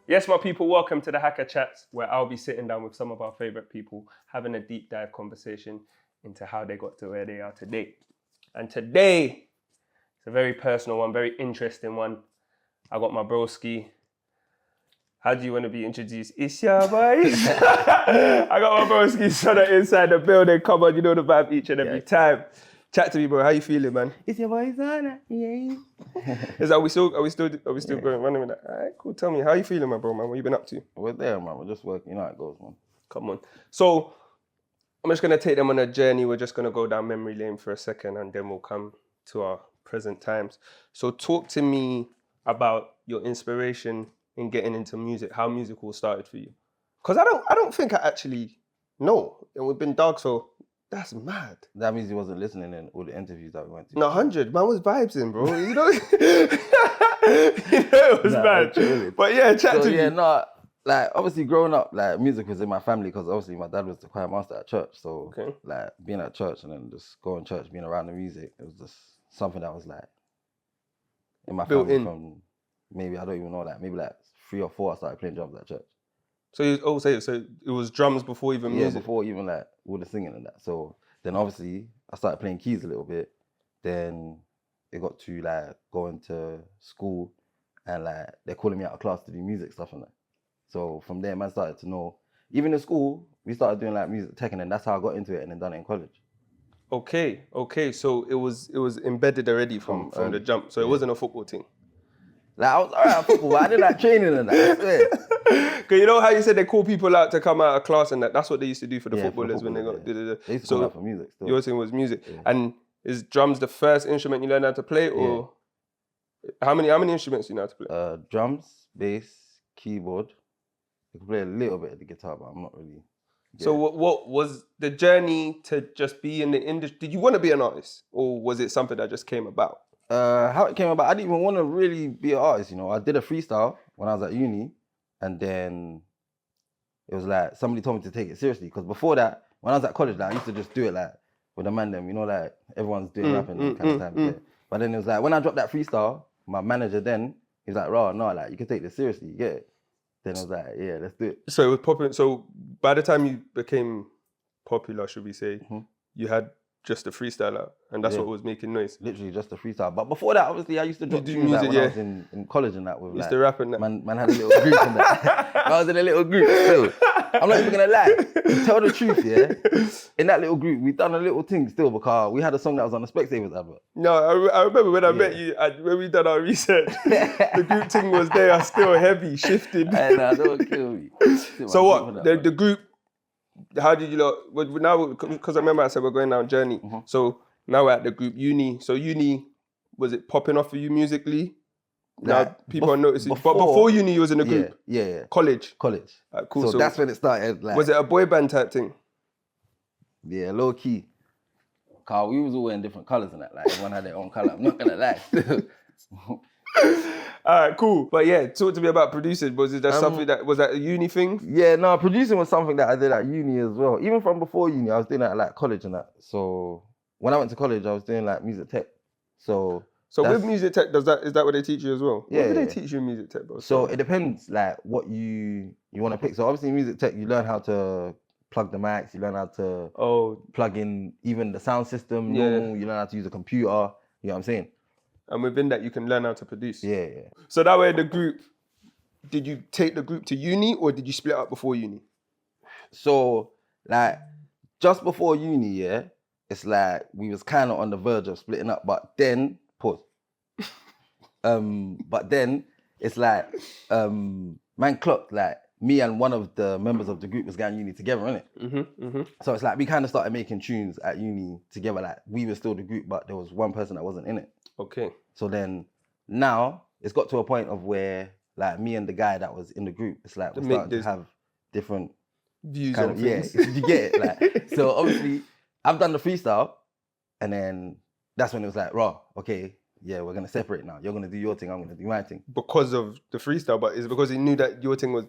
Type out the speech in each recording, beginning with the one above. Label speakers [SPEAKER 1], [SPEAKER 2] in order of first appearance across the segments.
[SPEAKER 1] Yes, my people, welcome to the HAKKA CHATS, where I'll be sitting down with some of our favorite people, having a deep dive conversation into how they got to where they are today. And today, it's a very personal one, very interesting one. I got my broski. How do you want to be introduced? It's your boys. I got my broski SONA inside the building. Come on, you know the vibe each and every time. Chat to me, bro. How you feeling, man?
[SPEAKER 2] It's your boy SONA. Yeah.
[SPEAKER 1] Are we still going running with that? All right, cool. Tell me, how you feeling, my bro, man? What you been up to?
[SPEAKER 2] We're there, man. We're just working. You know how it goes, man.
[SPEAKER 1] Come on. So I'm just gonna take them on a journey. We're just gonna go down memory lane for a second, and then we'll come to our present times. So talk to me about your inspiration in getting into music. How music all started for you? Because I don't think I actually know. And we've been dogs, so. That's mad.
[SPEAKER 2] That means he wasn't listening in all the interviews that we went to.
[SPEAKER 1] No, 100. Man was vibes in, bro. You know, it was mad. Truly. But yeah, chat to me.
[SPEAKER 2] Yeah, no, like obviously growing up, like music was in my family because obviously my dad was the choir master at church. So like being at church and then just going to church, being around the music, it was just something that was like in my family from maybe, I don't even know, like maybe like 3 or 4 I started playing drums at church.
[SPEAKER 1] So it was drums before even music?
[SPEAKER 2] Yeah, before even like all the singing and that. So then obviously I started playing keys a little bit. Then it got to like going to school and like they're calling me out of class to do music stuff and that. So from there, man started to know. Even in school, we started doing like music tech and then that's how I got into it and then done it in college.
[SPEAKER 1] Okay. So it was embedded already from the jump. So it wasn't a football team.
[SPEAKER 2] Like I was alright at football, but I did like training and that.
[SPEAKER 1] Cause you know how you said they call people out to come out of class and that's what they used to do for the footballers when they got.
[SPEAKER 2] They used to come out for music. Still.
[SPEAKER 1] Your thing was music, and is drums the first instrument you learned how to play, or how many instruments you know how to play?
[SPEAKER 2] Drums, bass, keyboard. I can play a little bit of the guitar, but I'm not really.
[SPEAKER 1] So what was the journey to just be in the industry? Did you want to be an artist, or was it something that just came about?
[SPEAKER 2] How it came about, I didn't even want to really be an artist, you know. I did a freestyle when I was at uni, and then it was like somebody told me to take it seriously. Because before that, when I was at college, like, I used to just do it like with a man them, you know, like everyone's doing rapping kind of time. Yeah. But then it was like when I dropped that freestyle, my manager then he was like, "Raw, no, like you can take this seriously, you get it." Then I was like, "Yeah, let's do it."
[SPEAKER 1] So it was popular. So by the time you became popular, should we say, you had just a freestyler, and that's what was making noise.
[SPEAKER 2] Literally just a freestyle. But before that, obviously, I used to drop tunes like, when I was in college and that. With,
[SPEAKER 1] used to rap and that.
[SPEAKER 2] Man had a little group and that. I was in a little group still. I'm not even gonna lie. To tell the truth, yeah. In that little group, we done a little thing still because we had a song that was on the Specsavers advert.
[SPEAKER 1] No, I remember when I met you, when we done our research, the group thing was there, still heavy, shifted.
[SPEAKER 2] Nah, don't kill me.
[SPEAKER 1] So what? The group. How did you now, because I remember I said we're going down a journey. So now we're at the group uni. So uni, was it popping off for you musically? Now people are noticing. But before uni, you was in a group?
[SPEAKER 2] Yeah.
[SPEAKER 1] College?
[SPEAKER 2] Cool. So that's when it started. Like,
[SPEAKER 1] was it a boy band type thing?
[SPEAKER 2] Yeah, low key. Cause we was all wearing different colours and that. Like everyone had their own colour. I'm not gonna lie.
[SPEAKER 1] All right, cool. But yeah, talk to me about producing. Was it just something was that a uni thing?
[SPEAKER 2] Yeah, no, producing was something that I did at uni as well. Even from before uni, I was doing that at like college and that. So when I went to college, I was doing like music tech. So
[SPEAKER 1] with music tech, is that what they teach you as well?
[SPEAKER 2] Yeah.
[SPEAKER 1] What do they teach you in music tech, bro?
[SPEAKER 2] So it depends like what you want to pick. So obviously in music tech, you learn how to plug the mics, you learn how to plug in even the sound system, you learn how to use a computer, you know what I'm saying?
[SPEAKER 1] And within that, you can learn how to produce.
[SPEAKER 2] Yeah.
[SPEAKER 1] So that way, the group, did you take the group to uni or did you split up before uni?
[SPEAKER 2] So, like, just before uni, yeah, it's like we was kind of on the verge of splitting up, but then, pause. But then, it's like, man clocked, like, me and one of the members of the group was going uni together, innit? So it's like, we kind of started making tunes at uni together, like, we were still the group, but there was one person that wasn't in it.
[SPEAKER 1] Okay.
[SPEAKER 2] So then now it's got to a point of where like me and the guy that was in the group, it's like we're starting to have different
[SPEAKER 1] views on things.
[SPEAKER 2] Yeah, you get it. Like, so obviously I've done the freestyle and then that's when it was like, raw, okay, yeah, we're gonna separate now. You're gonna do your thing, I'm gonna do my thing.
[SPEAKER 1] Because of the freestyle, but is it because he knew that your thing was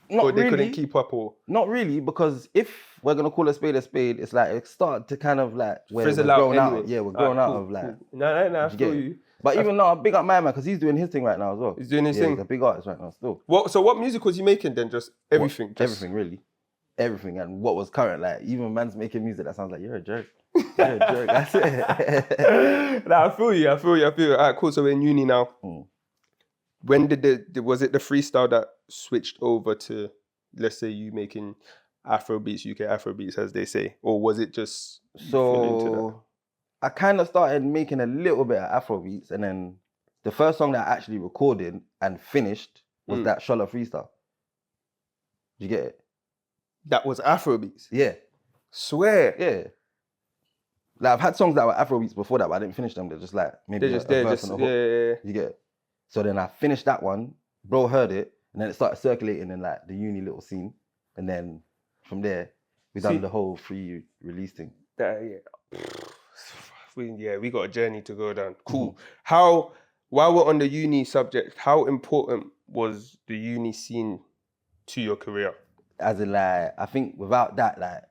[SPEAKER 1] Or they couldn't keep up, or
[SPEAKER 2] not really, because if we're gonna call a spade, it's like it started to kind of like we're
[SPEAKER 1] frizzle out
[SPEAKER 2] growing
[SPEAKER 1] anyway.
[SPEAKER 2] out. Yeah, we're growing out of like.
[SPEAKER 1] No, I feel you.
[SPEAKER 2] But even now, big up my man because he's doing his thing right now as well.
[SPEAKER 1] He's doing his thing.
[SPEAKER 2] He's a big artist right now still.
[SPEAKER 1] So what music was he making then? Just everything?
[SPEAKER 2] Everything, really. Everything. And what was current. Like, even man's making music that sounds like, you're a jerk. You're a jerk. That's it.
[SPEAKER 1] Nah, I feel you. All right, cool. So we're in uni now. When was it the freestyle that switched over to, let's say, you making afrobeats, UK afrobeats, as they say? Or was it just...
[SPEAKER 2] So... I kind of started making a little bit of Afrobeats, and then the first song that I actually recorded and finished was that Shola freestyle. Did you get it?
[SPEAKER 1] That was Afrobeats?
[SPEAKER 2] Yeah.
[SPEAKER 1] Swear?
[SPEAKER 2] Yeah. Like, I've had songs that were Afrobeats before that, but I didn't finish them. They're just like, maybe a verse and a hook.
[SPEAKER 1] Yeah.
[SPEAKER 2] You get it? So then I finished that one, bro heard it, and then it started circulating in like the uni little scene. And then from there, we done the whole free release thing.
[SPEAKER 1] We got a journey to go down. Cool. While we're on the uni subject, how important was the uni scene to your career?
[SPEAKER 2] As in, like, I think without that, like,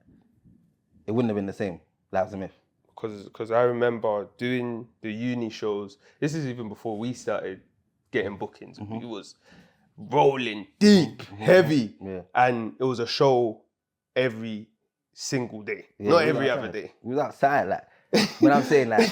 [SPEAKER 2] it wouldn't have been the same. That was a myth.
[SPEAKER 1] Because I remember doing the uni shows. This is even before we started getting bookings. It was rolling deep, heavy, and it was a show every single day, not every other day.
[SPEAKER 2] We was outside, like. When I'm saying, like,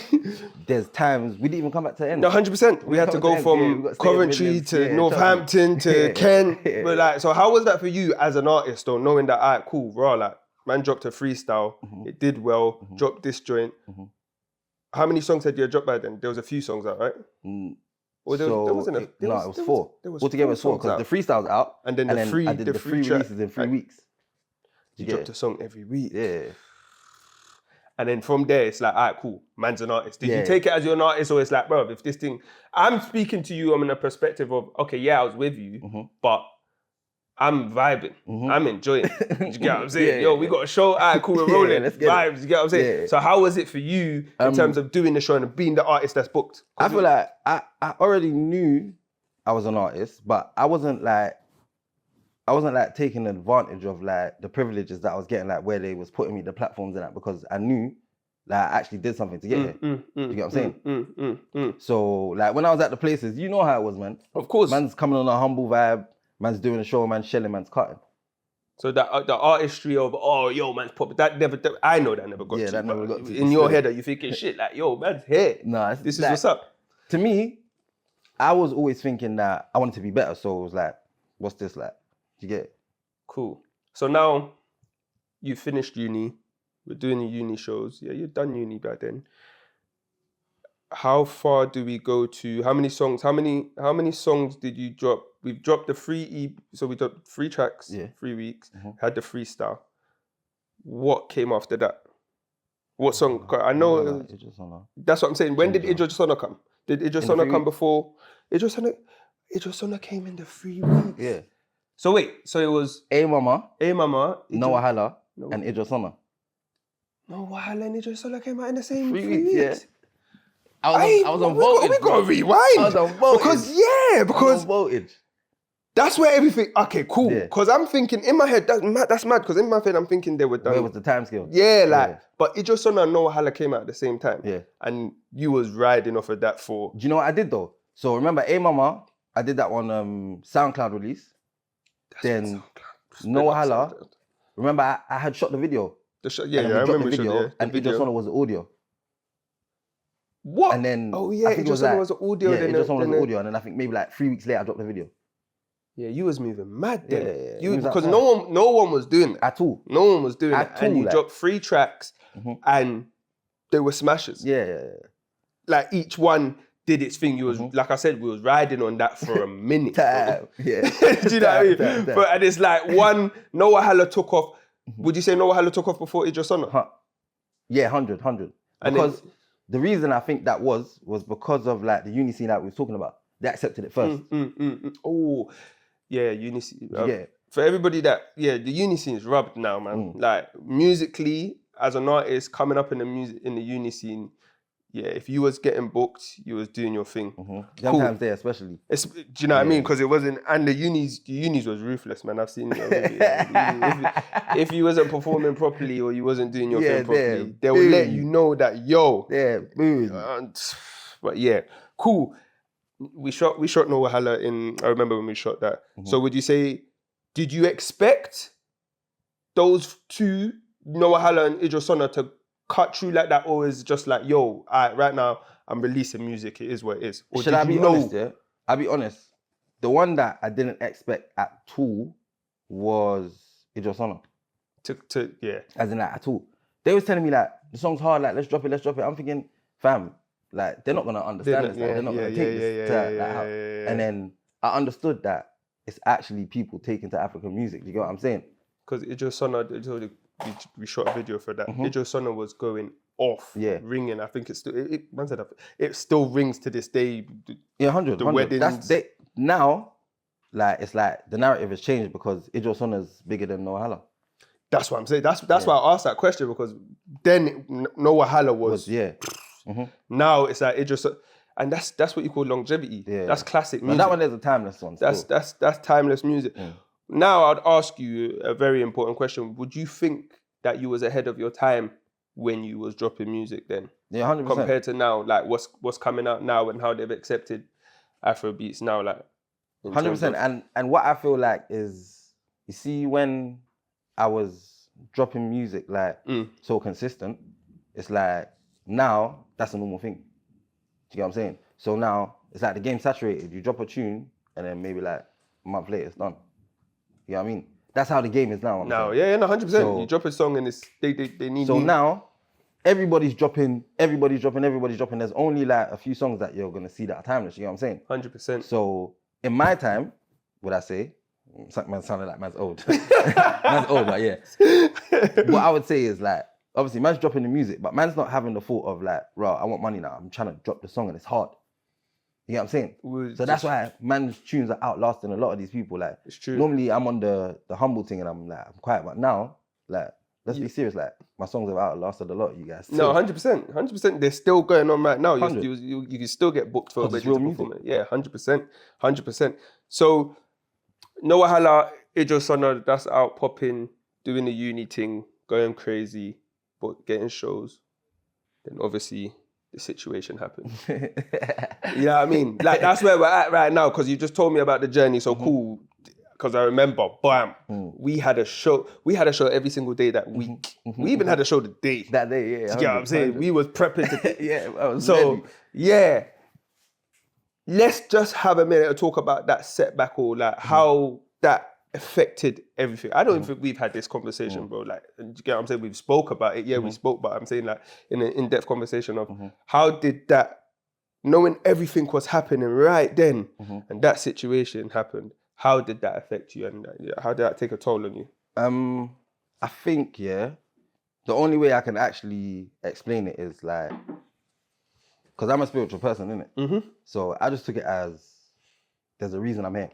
[SPEAKER 2] there's times we didn't even come back to the end.
[SPEAKER 1] No, 100%. We had to go from Coventry to Northampton to Kent. But like, so how was that for you as an artist, though, knowing that, all right, cool, raw, like, man dropped a freestyle, it did well, dropped this joint. How many songs had you dropped by then? There was a few songs out, right? Or there wasn't a...
[SPEAKER 2] No, it was four. Altogether it was four, because the freestyle's out,
[SPEAKER 1] and then I did the free
[SPEAKER 2] releases in 3 weeks.
[SPEAKER 1] You dropped a song every week.
[SPEAKER 2] Yeah.
[SPEAKER 1] And then from there, it's like, all right, cool, man's an artist. Did you take it as you're an artist, or it's like, bro, if this thing... I'm speaking to you, I'm in a perspective of, okay, yeah, I was with you, but I'm vibing. I'm enjoying it. You get what I'm saying? Yo, we got a show, all right, cool, we're rolling. Vibes, you get what I'm saying? So how was it for you in terms of doing the show and being the artist that's booked?
[SPEAKER 2] I feel like I already knew I was an artist, but I wasn't like taking advantage of like the privileges that I was getting, like where they was putting me the platforms and that, because I knew that I actually did something to get here. You get what I'm saying? So like when I was at the places, you know how it was, man.
[SPEAKER 1] Of course.
[SPEAKER 2] Man's coming on a humble vibe, man's doing a show, man's shelling, man's cutting.
[SPEAKER 1] So that the artistry of, oh, yo, man's pop, I know that never got to you.
[SPEAKER 2] That never got to you.
[SPEAKER 1] In your head, are you thinking, shit, like, yo, man's here.
[SPEAKER 2] Nah,
[SPEAKER 1] this is what's up.
[SPEAKER 2] To me, I was always thinking that I wanted to be better, so it was like, what's this like? You get it?
[SPEAKER 1] Cool. So now you finished uni. We're doing the uni shows. Yeah, you've done uni back then. How far do we go to? How many songs? How many songs did you drop? We've dropped the free so we dropped 3 tracks, 3 weeks. Had the freestyle. What came after that? What song? I know. That's what I'm saying. When did Idris Sona come? Did Idris Sona come before? Idris Sona came in the 3 weeks.
[SPEAKER 2] Yeah.
[SPEAKER 1] So wait, so it was
[SPEAKER 2] A Mama,
[SPEAKER 1] No
[SPEAKER 2] Wahala, and Idris Sona.
[SPEAKER 1] No Wahala and Idris Sona came out in the same
[SPEAKER 2] 3
[SPEAKER 1] weeks.
[SPEAKER 2] Yeah. I was on voltage.
[SPEAKER 1] We got to rewind.
[SPEAKER 2] I was on voltage.
[SPEAKER 1] Because
[SPEAKER 2] voltage.
[SPEAKER 1] That's where everything. Okay, cool. Because I'm thinking in my head that's mad. Because in my head I'm thinking they were done.
[SPEAKER 2] Where was the time scale?
[SPEAKER 1] Yeah, like. But Idris Sona and No Wahala came out at the same time.
[SPEAKER 2] Yeah.
[SPEAKER 1] And you was riding off of that for.
[SPEAKER 2] Do you know what I did though? So remember A Mama, I did that on SoundCloud release. Then No Wahala. Remember, I had shot the video.
[SPEAKER 1] I remember the video.
[SPEAKER 2] And Idris Sona was the audio.
[SPEAKER 1] What?
[SPEAKER 2] And then
[SPEAKER 1] Idris Sona was the audio.
[SPEAKER 2] Yeah, Idris Sona was the audio, and then I think maybe like 3 weeks later I dropped the video.
[SPEAKER 1] Yeah, you was moving mad then.
[SPEAKER 2] Yeah.
[SPEAKER 1] Because no one was doing that.
[SPEAKER 2] At all.
[SPEAKER 1] No one was doing that. And you dropped 3 tracks and they were smashes.
[SPEAKER 2] Yeah.
[SPEAKER 1] Like each one did its thing. You was like I said, we was riding on that for a minute.
[SPEAKER 2] Yeah.
[SPEAKER 1] Do you know what I mean? But and it's like one, No Wahala took off. Would you say No Wahala took off before Idris Sona?
[SPEAKER 2] Yeah, 100. Because the reason I think that was because of like the uni scene that we was talking about. They accepted it first.
[SPEAKER 1] Oh, yeah, uni scene. For everybody the uni scene is rubbed now, man. Like musically, as an artist coming up in the uni scene, if you was getting booked, you was doing your thing.
[SPEAKER 2] Young times there, especially.
[SPEAKER 1] Do you know what I mean? Because it wasn't, and the unis was ruthless, man. I've seen it already. If you wasn't performing properly or you wasn't doing your thing properly, they would let you know that but yeah, cool. We shot No Wahala I remember when we shot that. So would you say, did you expect those two, No Wahala and Idris Sona, to cut through like that, or is it just like, yo, right now I'm releasing music, it is what it is? Or
[SPEAKER 2] should I be honest, yeah? I'll be honest. The one that I didn't expect at all was Idris Sona. As in like at all. They was telling me like, the song's hard, like let's drop it. I'm thinking, fam, like they're not gonna understand this. They're not gonna take this to like how. And then I understood that it's actually people taking to African music. You get what I'm saying?
[SPEAKER 1] Because Idris Sona, we shot a video for that. Idris Sona was going off, ringing. I think it's still, it still rings to this day.
[SPEAKER 2] Yeah, 100.
[SPEAKER 1] The weddings.
[SPEAKER 2] Now, like it's like the narrative has changed because Idris Sona's bigger than No Wahala.
[SPEAKER 1] That's what I'm saying. That's why I asked that question, because then No Wahala was Now it's like Idris, and that's what you call longevity. Yeah. That's classic music.
[SPEAKER 2] But that one is a timeless one.
[SPEAKER 1] That's timeless music. Now I'd ask you a very important question. Would you think that you was ahead of your time when you was dropping music then?
[SPEAKER 2] Yeah, 100%.
[SPEAKER 1] Compared to now, like what's coming out now and how they've accepted afrobeats now, like
[SPEAKER 2] 100%. And what I feel like is, you see, when I was dropping music like so consistent, it's like now that's a normal thing. Do you get what I'm saying? So now it's like the game's saturated. You drop a tune and then maybe like a month later it's done. You know what I mean? That's how the game is now.
[SPEAKER 1] No, 100%. So, you drop a song and it's they need.
[SPEAKER 2] So now everybody's dropping. There's only like a few songs that you're gonna see that are timeless. You know what I'm saying?
[SPEAKER 1] 100%.
[SPEAKER 2] So in my time, would I say, man sounded like man's old. Man's old, but yeah. What I would say is like, obviously man's dropping the music, but man's not having the thought of like, I want money now. I'm trying to drop the song and it's hard. You know what I'm saying? So that's why man's tunes are outlasting a lot of these people. Like,
[SPEAKER 1] it's true.
[SPEAKER 2] Normally I'm on the humble thing and I'm quiet, but now, like, let's be serious. Like, my songs have outlasted a lot of you guys.
[SPEAKER 1] No, 100%. They're still going on right now. You can still get booked for a digital performance. Yeah, 100%. So, No Wahala, Idris Sona, that's out popping, doing the uni thing, going crazy, but getting shows. Then obviously the situation happened. You know what I mean? Like, that's where we're at right now, because you just told me about the journey, so cool. Because I remember, bam, we had a show every single day that week. We even had a show the day.
[SPEAKER 2] That day, yeah.
[SPEAKER 1] You know what I'm saying? We was prepping to...
[SPEAKER 2] So, ready.
[SPEAKER 1] Yeah. Let's just have a minute to talk about that setback, or like how that affected everything. I don't even think we've had this conversation, bro. Like, you get what I'm saying? We've spoke about it. Yeah, we spoke, but I'm saying like in an in-depth conversation of how did that, knowing everything was happening right then, and that situation happened, how did that affect you, and how did that take a toll on you?
[SPEAKER 2] I think, the only way I can actually explain it is like, because I'm a spiritual person, innit? So I just took it as, there's a reason I'm here.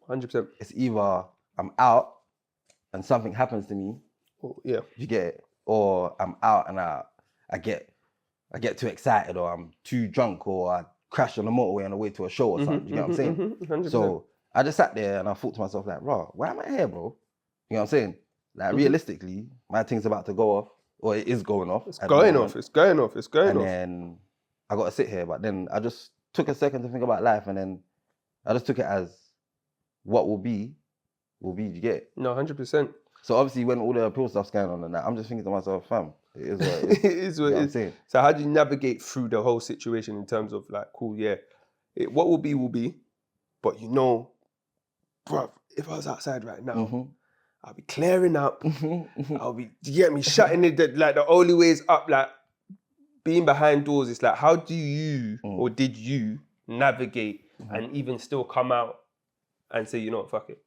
[SPEAKER 1] 100%.
[SPEAKER 2] It's either I'm out and something happens to me.
[SPEAKER 1] Yeah.
[SPEAKER 2] You get it? Or I'm out and I get too excited, or I'm too drunk, or I crash on the motorway on the way to a show or something. You get what I'm saying?
[SPEAKER 1] 100%.
[SPEAKER 2] So I just sat there and I thought to myself like, why am I here, bro? You know what I'm saying? Like, realistically, my thing's about to go off, or it is going off.
[SPEAKER 1] It's going off.
[SPEAKER 2] And then I got to sit here, but then I just took a second to think about life, and then I just took it as what will be, you get it?
[SPEAKER 1] No, 100%.
[SPEAKER 2] So obviously when all the appeal stuff's going on and that, I'm just thinking to myself, fam, it is what it is.
[SPEAKER 1] It is what it is. So how do you navigate through the whole situation in terms of like, cool, what will be, but you know, bruv, if I was outside right now, I'll be clearing up, I'll be, you get me, shutting it, like the only way is up, like being behind doors. It's like, how do you, or did you navigate and even still come out and say, you know what, fuck it,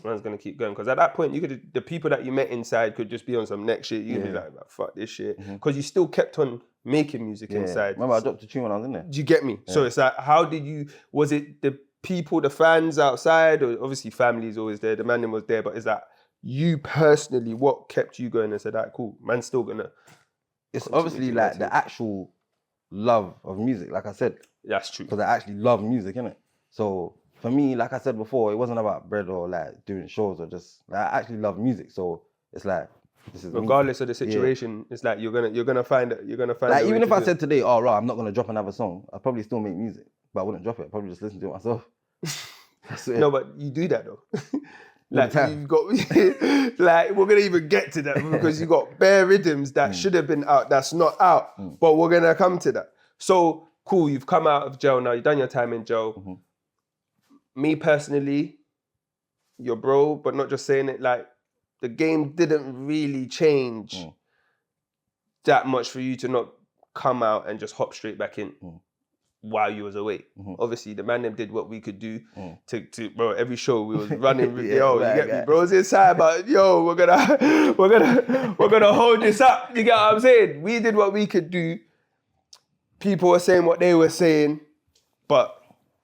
[SPEAKER 1] man's gonna keep going? Because at that point, the people that you met inside could just be on some next shit. You'd be like, fuck this shit. Because you still kept on making music inside.
[SPEAKER 2] Remember, I dropped a tune when I was in there.
[SPEAKER 1] Do you get me? Yeah. So it's like, was it the people, the fans outside, or obviously family's always there, the man was there, but is that you personally, what kept you going and said, cool, man's still gonna...
[SPEAKER 2] It's obviously like the actual love of music, like I said.
[SPEAKER 1] That's true.
[SPEAKER 2] Because I actually love music, innit? So for me, like I said before, it wasn't about bread or like doing shows or just like, I actually love music. So it's like this is
[SPEAKER 1] Regardless of the situation, it's like you're gonna find it. You're gonna find
[SPEAKER 2] like
[SPEAKER 1] a way
[SPEAKER 2] even if
[SPEAKER 1] to
[SPEAKER 2] I
[SPEAKER 1] do
[SPEAKER 2] said today, oh right, I'm not gonna drop another song, I'd probably still make music, but I wouldn't drop it. I'd probably just listen to it myself. That's it.
[SPEAKER 1] No, but you do that though. Like
[SPEAKER 2] the time.
[SPEAKER 1] you've got, like we're gonna even get to that because you got bare rhythms that should have been out, that's not out, but we're gonna come to that. So cool, you've come out of jail now. You've done your time in jail. Me personally, your bro, but not just saying it. Like the game didn't really change that much for you to not come out and just hop straight back in. While you was away. Obviously the man them did what we could do to bro, every show we was running with yo, you get me? Bro's inside, but yo, we're gonna hold this up. You get what I'm saying? We did what we could do. People were saying what they were saying. But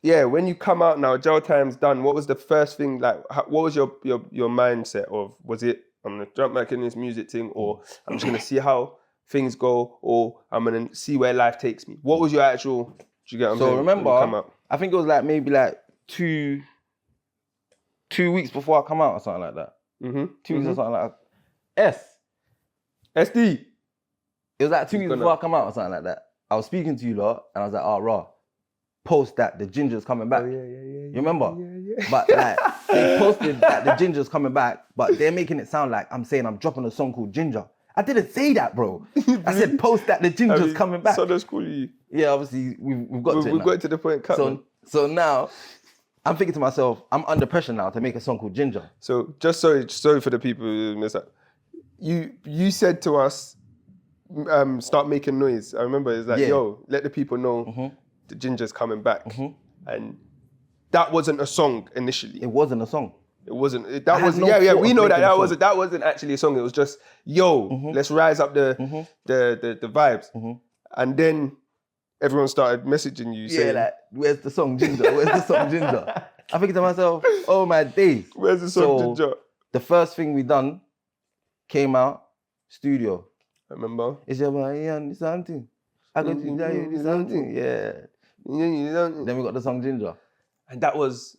[SPEAKER 1] yeah, when you come out now, jail time's done. What was the first thing like what was your mindset of, was it I'm gonna jump back in this music thing, or I'm just gonna see how things go, or I'm gonna see where life takes me? What was your actual you get what I'm saying?
[SPEAKER 2] Remember, I think it was like maybe like 2 weeks before I come out or something like that. 2 weeks or something like that.
[SPEAKER 1] SD.
[SPEAKER 2] It was like 2 weeks before I come out or something like that. I was speaking to you lot and I was like, oh raw, post that the ginger's coming back. You remember? Yeah. But like they posted that the ginger's coming back, but they're making it sound like I'm saying I'm dropping a song called Ginger. I didn't say that, bro. I said post that the ginger's coming back.
[SPEAKER 1] So that's cool.
[SPEAKER 2] Yeah, obviously we've got to it.
[SPEAKER 1] We've got to the point.
[SPEAKER 2] So now I'm thinking to myself, I'm under pressure now to make a song called Ginger.
[SPEAKER 1] So just sorry for the people who missed that. You said to us, start making noise. I remember it's like, yo, let the people know the Ginger's coming back. And that wasn't a song initially.
[SPEAKER 2] It wasn't a song.
[SPEAKER 1] It wasn't. We know that wasn't actually a song. It was just, yo, let's rise up the vibes. And then everyone started messaging you saying,
[SPEAKER 2] like, where's the song Ginger? Where's the song Ginger? I think to myself, oh my days.
[SPEAKER 1] Where's the song Ginger?
[SPEAKER 2] The first thing we done came out, studio.
[SPEAKER 1] I remember.
[SPEAKER 2] It's your boy, something. I got to tell you something. Yeah. Then we got the song Ginger.
[SPEAKER 1] And that was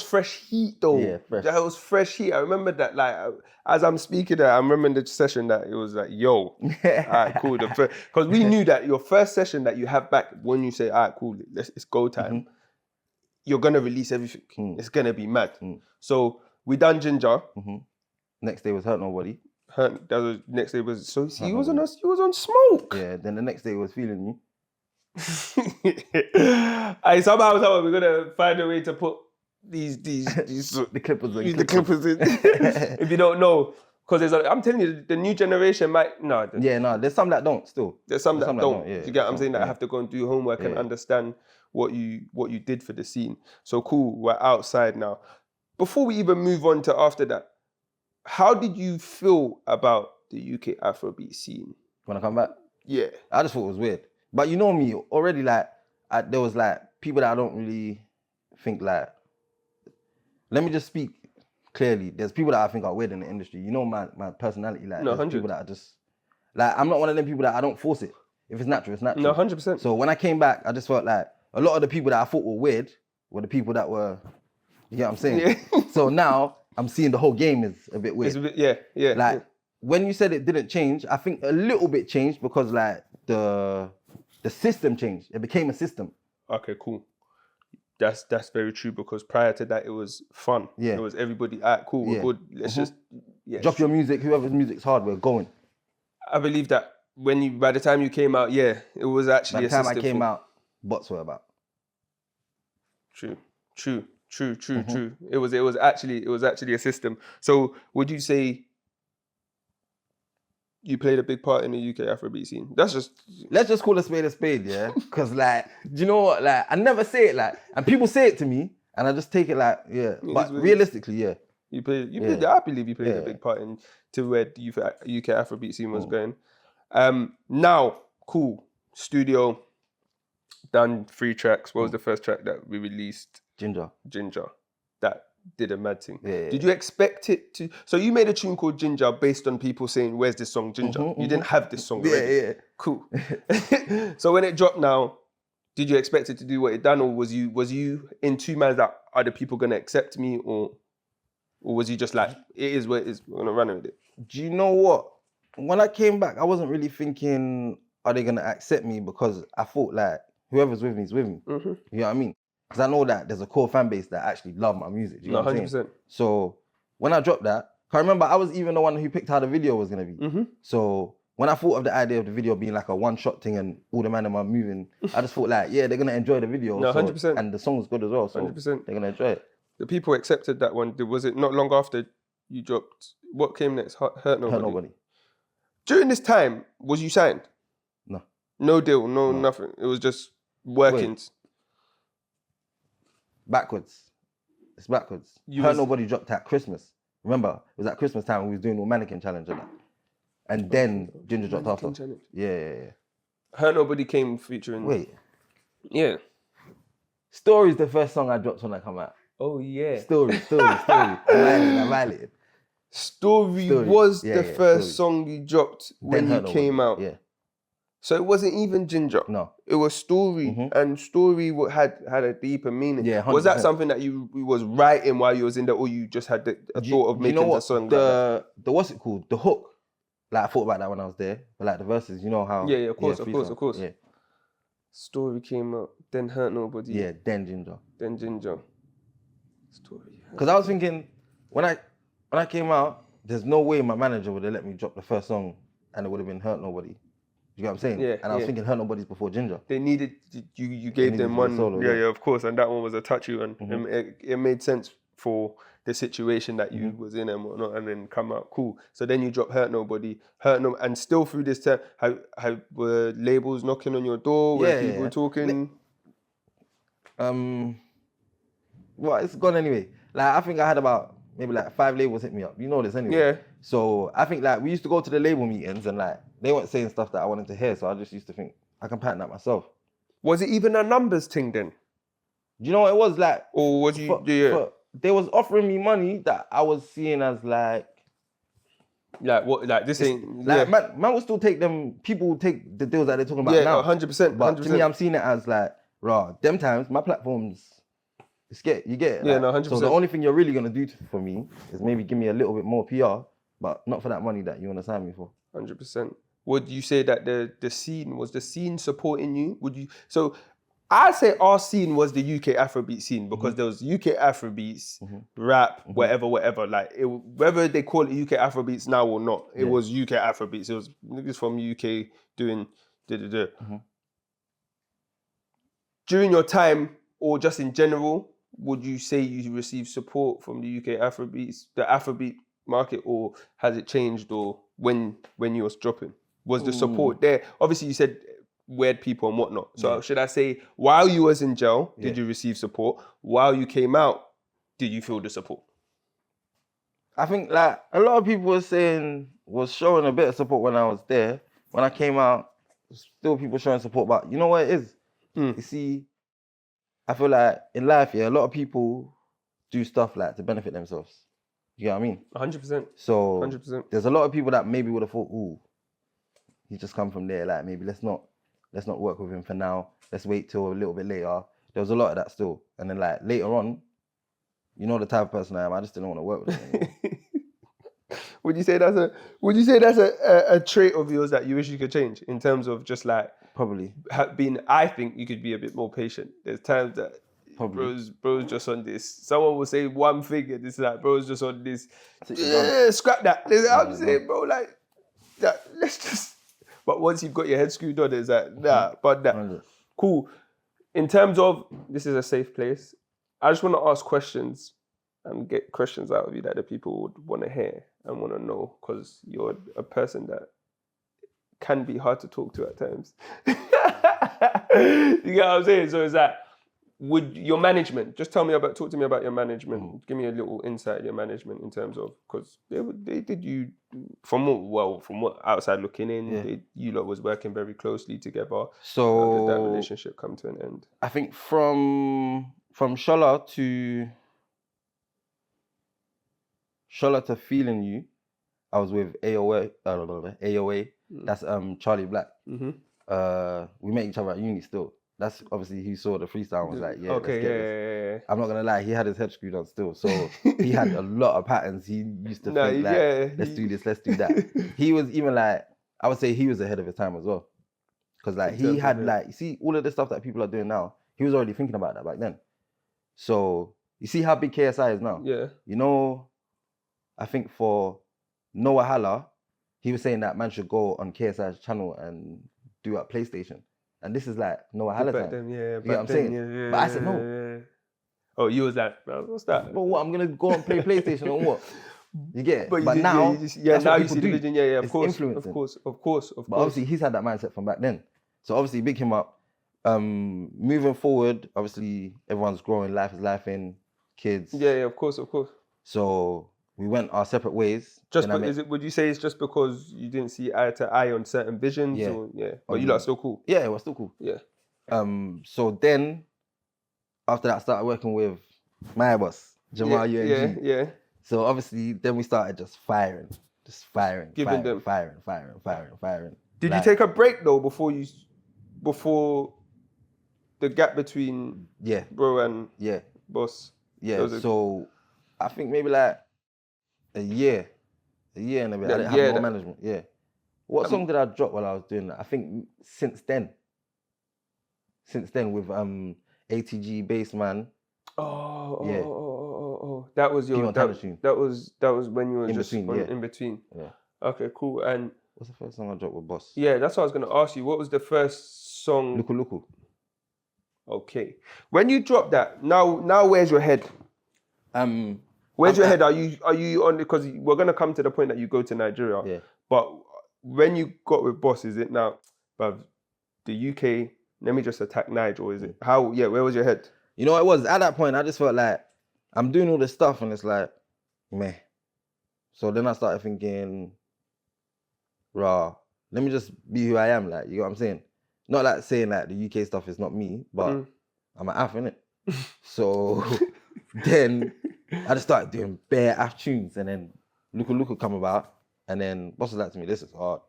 [SPEAKER 1] fresh heat though.
[SPEAKER 2] Yeah, fresh.
[SPEAKER 1] That was fresh heat. I remember that, like, as I'm speaking there, I remember the session that it was like, yo, all right, cool. Because we knew that your first session that you have back, when you say, all right, cool, it's go time, you're going to release everything. It's going to be mad. So we done Ginger.
[SPEAKER 2] Next day was Hurt Nobody.
[SPEAKER 1] Next day was, so he was on smoke.
[SPEAKER 2] Yeah, then the next day was Feeling You.
[SPEAKER 1] Somehow we're gonna find a way to put these
[SPEAKER 2] the clippers in.
[SPEAKER 1] If you don't know, because I'm telling you, the new generation might
[SPEAKER 2] there's some that don't still.
[SPEAKER 1] There's some that don't.
[SPEAKER 2] Yeah,
[SPEAKER 1] you get what I'm saying? That I have to go and do homework and understand what you did for the scene. So cool, we're outside now. Before we even move on to after that, how did you feel about the UK Afrobeat scene?
[SPEAKER 2] When I come back?
[SPEAKER 1] Yeah.
[SPEAKER 2] I just thought it was weird. But you know me, already like, there was like people that I don't really think like, let me just speak clearly. There's people that I think are weird in the industry. You know my personality, like there's people that are just, like I'm not one of them people that I don't force it. If it's natural, it's natural.
[SPEAKER 1] No, 100%.
[SPEAKER 2] So when I came back, I just felt like a lot of the people that I thought were weird were the people that were, you get what I'm saying? Yeah. So now I'm seeing the whole game is a bit weird.
[SPEAKER 1] It's a bit, yeah.
[SPEAKER 2] Like when you said it didn't change, I think a little bit changed because like the system changed. It became a system.
[SPEAKER 1] Okay, cool. That's very true because prior to that, it was fun.
[SPEAKER 2] Yeah.
[SPEAKER 1] It was everybody, all right, cool, we're good. Let's just,
[SPEAKER 2] drop your music, whoever's music's hard, we're going.
[SPEAKER 1] I believe that by the time you came out, it was actually a system.
[SPEAKER 2] By the time I came out, bots were about.
[SPEAKER 1] True. It was actually a system. So would you say you played a big part in the UK Afrobeat scene?
[SPEAKER 2] Let's just call a spade, yeah? Because like, do you know what? Like, I never say it like, and people say it to me, and I just take it like, yeah. But realistically, yeah.
[SPEAKER 1] You played, I believe you played a big part to where the UK Afrobeat scene was going. Now, cool, studio, done 3 tracks. What was the first track that we released?
[SPEAKER 2] Ginger.
[SPEAKER 1] That did a mad thing.
[SPEAKER 2] Yeah.
[SPEAKER 1] Did you expect it to? So you made a tune called Ginger based on people saying, "Where's this song, Ginger?" You didn't have this song already.
[SPEAKER 2] Yeah.
[SPEAKER 1] Cool. So when it dropped now, did you expect it to do what it done, or was you in two minds that are the people gonna accept me, or was you just like, it is what it is, we're gonna run with it?
[SPEAKER 2] Do you know what? When I came back, I wasn't really thinking, are they gonna accept me? Because I thought like whoever's with me is with me. You know what I mean? Because I know that there's a core fan base that actually love my music. Do you know what I'm saying?
[SPEAKER 1] 100%.
[SPEAKER 2] So when I dropped that, I remember I was even the one who picked how the video was gonna be. So when I thought of the idea of the video being like a one-shot thing and all the man are moving, I just thought like, yeah, they're gonna enjoy the video.
[SPEAKER 1] No,
[SPEAKER 2] so,
[SPEAKER 1] 100%.
[SPEAKER 2] and the song's good as well, so
[SPEAKER 1] 100%.
[SPEAKER 2] they're gonna enjoy it.
[SPEAKER 1] The people accepted that one. Was it not long after you dropped? What came next? Hurt Nobody.
[SPEAKER 2] Hurt Nobody.
[SPEAKER 1] During this time, was you signed?
[SPEAKER 2] No.
[SPEAKER 1] No deal, no nothing. It was just workings.
[SPEAKER 2] Backwards. It's backwards. Hurt Nobody dropped at Christmas. Remember, it was at Christmas time we was doing the mannequin challenge and that. And then Ginger dropped after.
[SPEAKER 1] Challenge.
[SPEAKER 2] Yeah.
[SPEAKER 1] Hurt Nobody came featuring.
[SPEAKER 2] Wait.
[SPEAKER 1] Yeah.
[SPEAKER 2] Story's the first song I dropped when I come out.
[SPEAKER 1] Oh yeah.
[SPEAKER 2] Story. I violated.
[SPEAKER 1] Story was the first
[SPEAKER 2] Story.
[SPEAKER 1] song you dropped when you came out.
[SPEAKER 2] Yeah.
[SPEAKER 1] So it wasn't even Ginger.
[SPEAKER 2] No.
[SPEAKER 1] It was Story, and Story had a deeper meaning.
[SPEAKER 2] Yeah, 100%.
[SPEAKER 1] Was that something that you was writing while you was in there, or you just had a thought of making the song?
[SPEAKER 2] The what's it called? The hook. Like I thought about that when I was there, but like the verses, you know how?
[SPEAKER 1] Yeah, of course.
[SPEAKER 2] Yeah.
[SPEAKER 1] Story came out, then Hurt Nobody.
[SPEAKER 2] Yeah, then Ginger.
[SPEAKER 1] Story.
[SPEAKER 2] Because I was thinking when I came out, there's no way my manager would have let me drop the first song and it would have been Hurt Nobody. You get what I'm saying?
[SPEAKER 1] Yeah.
[SPEAKER 2] And I was thinking Hurt Nobody's before Ginger.
[SPEAKER 1] They needed you gave them one
[SPEAKER 2] solo,
[SPEAKER 1] yeah, of course, and that one was a touchy one. It made sense for the situation that you was in and whatnot, and then come out cool. So then you drop Hurt Nobody, and still through this time, were labels knocking on your door? Were people talking?
[SPEAKER 2] Well, it's gone anyway. Like I think I had about maybe like 5 labels hit me up. You know this anyway.
[SPEAKER 1] Yeah.
[SPEAKER 2] So I think like we used to go to the label meetings and like they weren't saying stuff that I wanted to hear. So I just used to think I can pattern that myself.
[SPEAKER 1] Was it even a numbers thing then?
[SPEAKER 2] Do you know what it was like?
[SPEAKER 1] Or was you?
[SPEAKER 2] They was offering me money that I was seeing as like
[SPEAKER 1] what? Like this ain't
[SPEAKER 2] like man will still take them. People will take the deals that they're talking about now.
[SPEAKER 1] 100%.
[SPEAKER 2] But to me, I'm seeing it as like them times my platforms. You get it.
[SPEAKER 1] Yeah,
[SPEAKER 2] like,
[SPEAKER 1] 100%.
[SPEAKER 2] So the only thing you're really gonna do for me is maybe give me a little bit more PR, but not for that money that you wanna sign me for.
[SPEAKER 1] 100%. Would you say that the scene supporting you? Would you? So I say our scene was the UK Afrobeat scene because there was UK Afrobeats, rap, whatever. Like whether they call it UK Afrobeats now or not, it was UK Afrobeats. It was niggas from UK doing During your time or just in general, would you say you received support from the UK Afrobeats, the Afrobeat market, or has it changed? Or when you was dropping, was the support there? Obviously, you said weird people and whatnot. So should I say, while you was in jail, did you receive support? While you came out, did you feel the support?
[SPEAKER 2] I think like a lot of people was showing a bit of support when I was there. When I came out, still people showing support. But you know what it is? You see, I feel like in life, a lot of people do stuff like to benefit themselves. You know what I mean?
[SPEAKER 1] 100%.
[SPEAKER 2] So
[SPEAKER 1] 100%.
[SPEAKER 2] There's a lot of people that maybe would have thought, ooh, he's just come from there. Like maybe let's not work with him for now. Let's wait till a little bit later. There was a lot of that still. And then like later on, you know the type of person I am. I just didn't want to work with him anymore.
[SPEAKER 1] Would you say that's a trait of yours that you wish you could change in terms of just like
[SPEAKER 2] probably
[SPEAKER 1] I think you could be a bit more patient. There's times that bro's just on this. Someone will say one thing and it's like bro's just on this. Scrap that. I'm saying, bro, like that. Let's just. But once you've got your head screwed on, it's like but that. Cool. In terms of this is a safe place. I just want to ask questions and get questions out of you that the people would want to hear and want to know, because you're a person that can be hard to talk to at times. You get what I'm saying? So it's like, would your management, talk to me about your management. Give me a little insight of your management in terms of, because they did you, from what outside looking in, you lot was working very closely together.
[SPEAKER 2] So
[SPEAKER 1] how did that relationship come to an end?
[SPEAKER 2] I think from Shola to Charlotte Feeling You, I was with AOA. That's Charlie Black. We met each other at uni still. That's obviously he saw the freestyle and was like, yeah, let's get this. I'm not gonna lie, he had his head screwed on still. So he had a lot of patterns. He used to think like, let's do this, let's do that. He was even like, I would say he was ahead of his time as well. Because like he had like, you see all of the stuff that people are doing now, he was already thinking about that back then. So you see how big KSI is now?
[SPEAKER 1] Yeah.
[SPEAKER 2] You know, I think for Noah Halla, he was saying that man should go on KSI's channel and do at PlayStation. And this is like Noah Halla time.
[SPEAKER 1] Then,
[SPEAKER 2] you know what I'm saying? But I said no.
[SPEAKER 1] Oh, you was like, what's that?
[SPEAKER 2] But what, I'm gonna go and play PlayStation or what? You get it?
[SPEAKER 1] But
[SPEAKER 2] now,
[SPEAKER 1] now you see the vision. Yeah, of course,
[SPEAKER 2] influencing.
[SPEAKER 1] of course.
[SPEAKER 2] But obviously he's had that mindset from back then. So obviously big him up. Moving forward, obviously everyone's growing, life is life in, kids.
[SPEAKER 1] Yeah, of course.
[SPEAKER 2] So we went our separate ways.
[SPEAKER 1] Would you say it's just because you didn't see eye to eye on certain visions?
[SPEAKER 2] Yeah.
[SPEAKER 1] Or, yeah. But you lot are still cool?
[SPEAKER 2] Yeah, we're still cool.
[SPEAKER 1] Yeah.
[SPEAKER 2] So then, after that, I started working with my boss, Jamal UNG.
[SPEAKER 1] Yeah.
[SPEAKER 2] So obviously, then we started just firing. Firing.
[SPEAKER 1] Did you take a break though before the gap between bro and boss?
[SPEAKER 2] Yeah. So I think maybe like a year and a bit. I didn't have no management. Yeah. What song did I drop while I was doing that? I think since then with ATG Bassman.
[SPEAKER 1] Oh. That was your that was when you were in between.
[SPEAKER 2] Yeah.
[SPEAKER 1] Okay, cool. And
[SPEAKER 2] what's the first song I dropped with Boss?
[SPEAKER 1] Yeah, that's what I was gonna ask you. What was the first song?
[SPEAKER 2] Luku.
[SPEAKER 1] Okay. When you dropped that, now where's your head? Where's your head? Are you on, because we're gonna come to the point that you go to Nigeria.
[SPEAKER 2] Yeah.
[SPEAKER 1] But when you got with Boss, is it now, bruv, the UK, let me just attack Niger, or is it where was your head?
[SPEAKER 2] You know what it was? At that point I just felt like I'm doing all this stuff and it's like meh. So then I started thinking, let me just be who I am, like, you know what I'm saying? Not like saying like the UK stuff is not me, but I'm an Af, innit? So then I just started doing bare Af tunes, and then Luku come about, and then Boss was like to me, this is hard.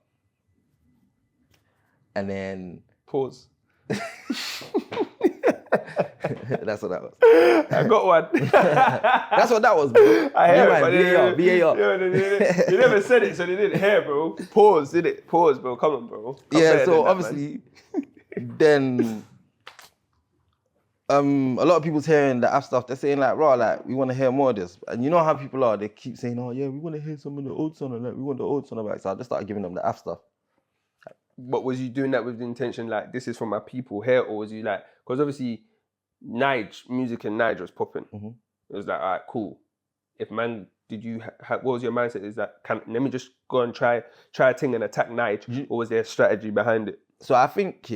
[SPEAKER 2] And then
[SPEAKER 1] pause.
[SPEAKER 2] That's what that was.
[SPEAKER 1] I got one.
[SPEAKER 2] That's what that was, bro.
[SPEAKER 1] I hear it,
[SPEAKER 2] VAR.
[SPEAKER 1] You never said it, so they didn't hear, bro. Pause, did it? Pause, bro. Come on, bro.
[SPEAKER 2] Yeah, so obviously, then a lot of people's hearing the Af stuff. They're saying like, like, we want to hear more of this. And you know how people are. They keep saying, oh yeah, we want to hear some of the old SONA. Like, we want the old SONA back. So I just started giving them the Af stuff.
[SPEAKER 1] But was you doing that with the intention, like, this is for my people here, or was you like, because obviously, music in Niger was popping. It was like, all right, cool. If man, did you what was your mindset? Is that, let me just go and try a thing and attack Niger, or was there a strategy behind it?
[SPEAKER 2] So I think,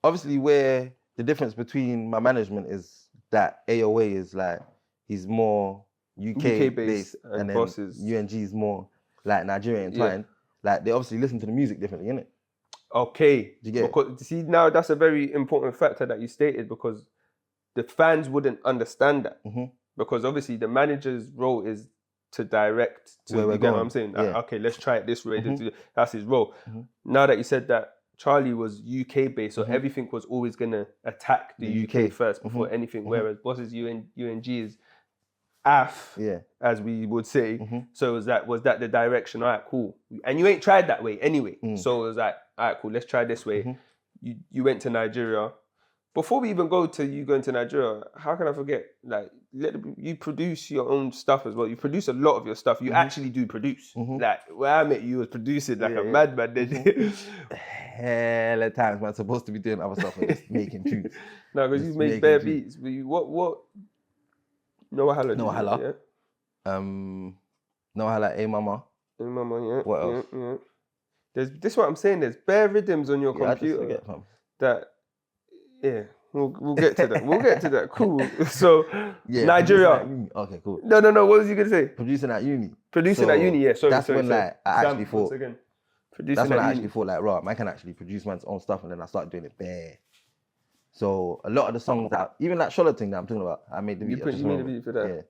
[SPEAKER 2] obviously where the difference between my management is that AOA is like, he's more UK based and then bosses. UNG is more like Nigerian entwined. Like, they obviously listen to the music differently, innit?
[SPEAKER 1] Okay.
[SPEAKER 2] Do you get it?
[SPEAKER 1] Because, see, now that's a very important factor that you stated, because the fans wouldn't understand that. Because obviously the manager's role is to direct,
[SPEAKER 2] where we're
[SPEAKER 1] you get
[SPEAKER 2] going.
[SPEAKER 1] what I'm saying? Like, okay, let's try it this way. That's his role. Now that you said that Charlie was UK based, so everything was always going to attack the UK first before anything, whereas Boss's UNG is Af, as we would say. So was that the direction? All right, cool. And you ain't tried that way anyway. So it was like, all right, cool, let's try this way. You went to Nigeria. Before we even go to you going to Nigeria, how can I forget? Like, you produce your own stuff as well. You produce a lot of your stuff. You actually do produce. Like, where I met you was producing like a madman, did you?
[SPEAKER 2] Hella times, man. Supposed to be doing other stuff and just making tunes. No,
[SPEAKER 1] because you made bare beats. What? Noah Halla.
[SPEAKER 2] Noah Halla. Noah Halla, A Mama.
[SPEAKER 1] A Mama, yeah.
[SPEAKER 2] What else?
[SPEAKER 1] Yeah. This is what I'm saying. There's bare rhythms on your computer.
[SPEAKER 2] I just forget,
[SPEAKER 1] that. Yeah, we'll get to that. We'll get to that. Cool. So Nigeria.
[SPEAKER 2] Okay, cool.
[SPEAKER 1] No. What was you gonna say?
[SPEAKER 2] Producing at uni.
[SPEAKER 1] At uni, yeah. Sorry.
[SPEAKER 2] That's when like I actually thought.
[SPEAKER 1] That's when I
[SPEAKER 2] actually thought like, right, man can actually produce man's own stuff, and then I started doing it bare. So a lot of the songs that, even that Charlotte thing that I'm talking about, I made the beat.
[SPEAKER 1] You made the beat for that.
[SPEAKER 2] Yeah.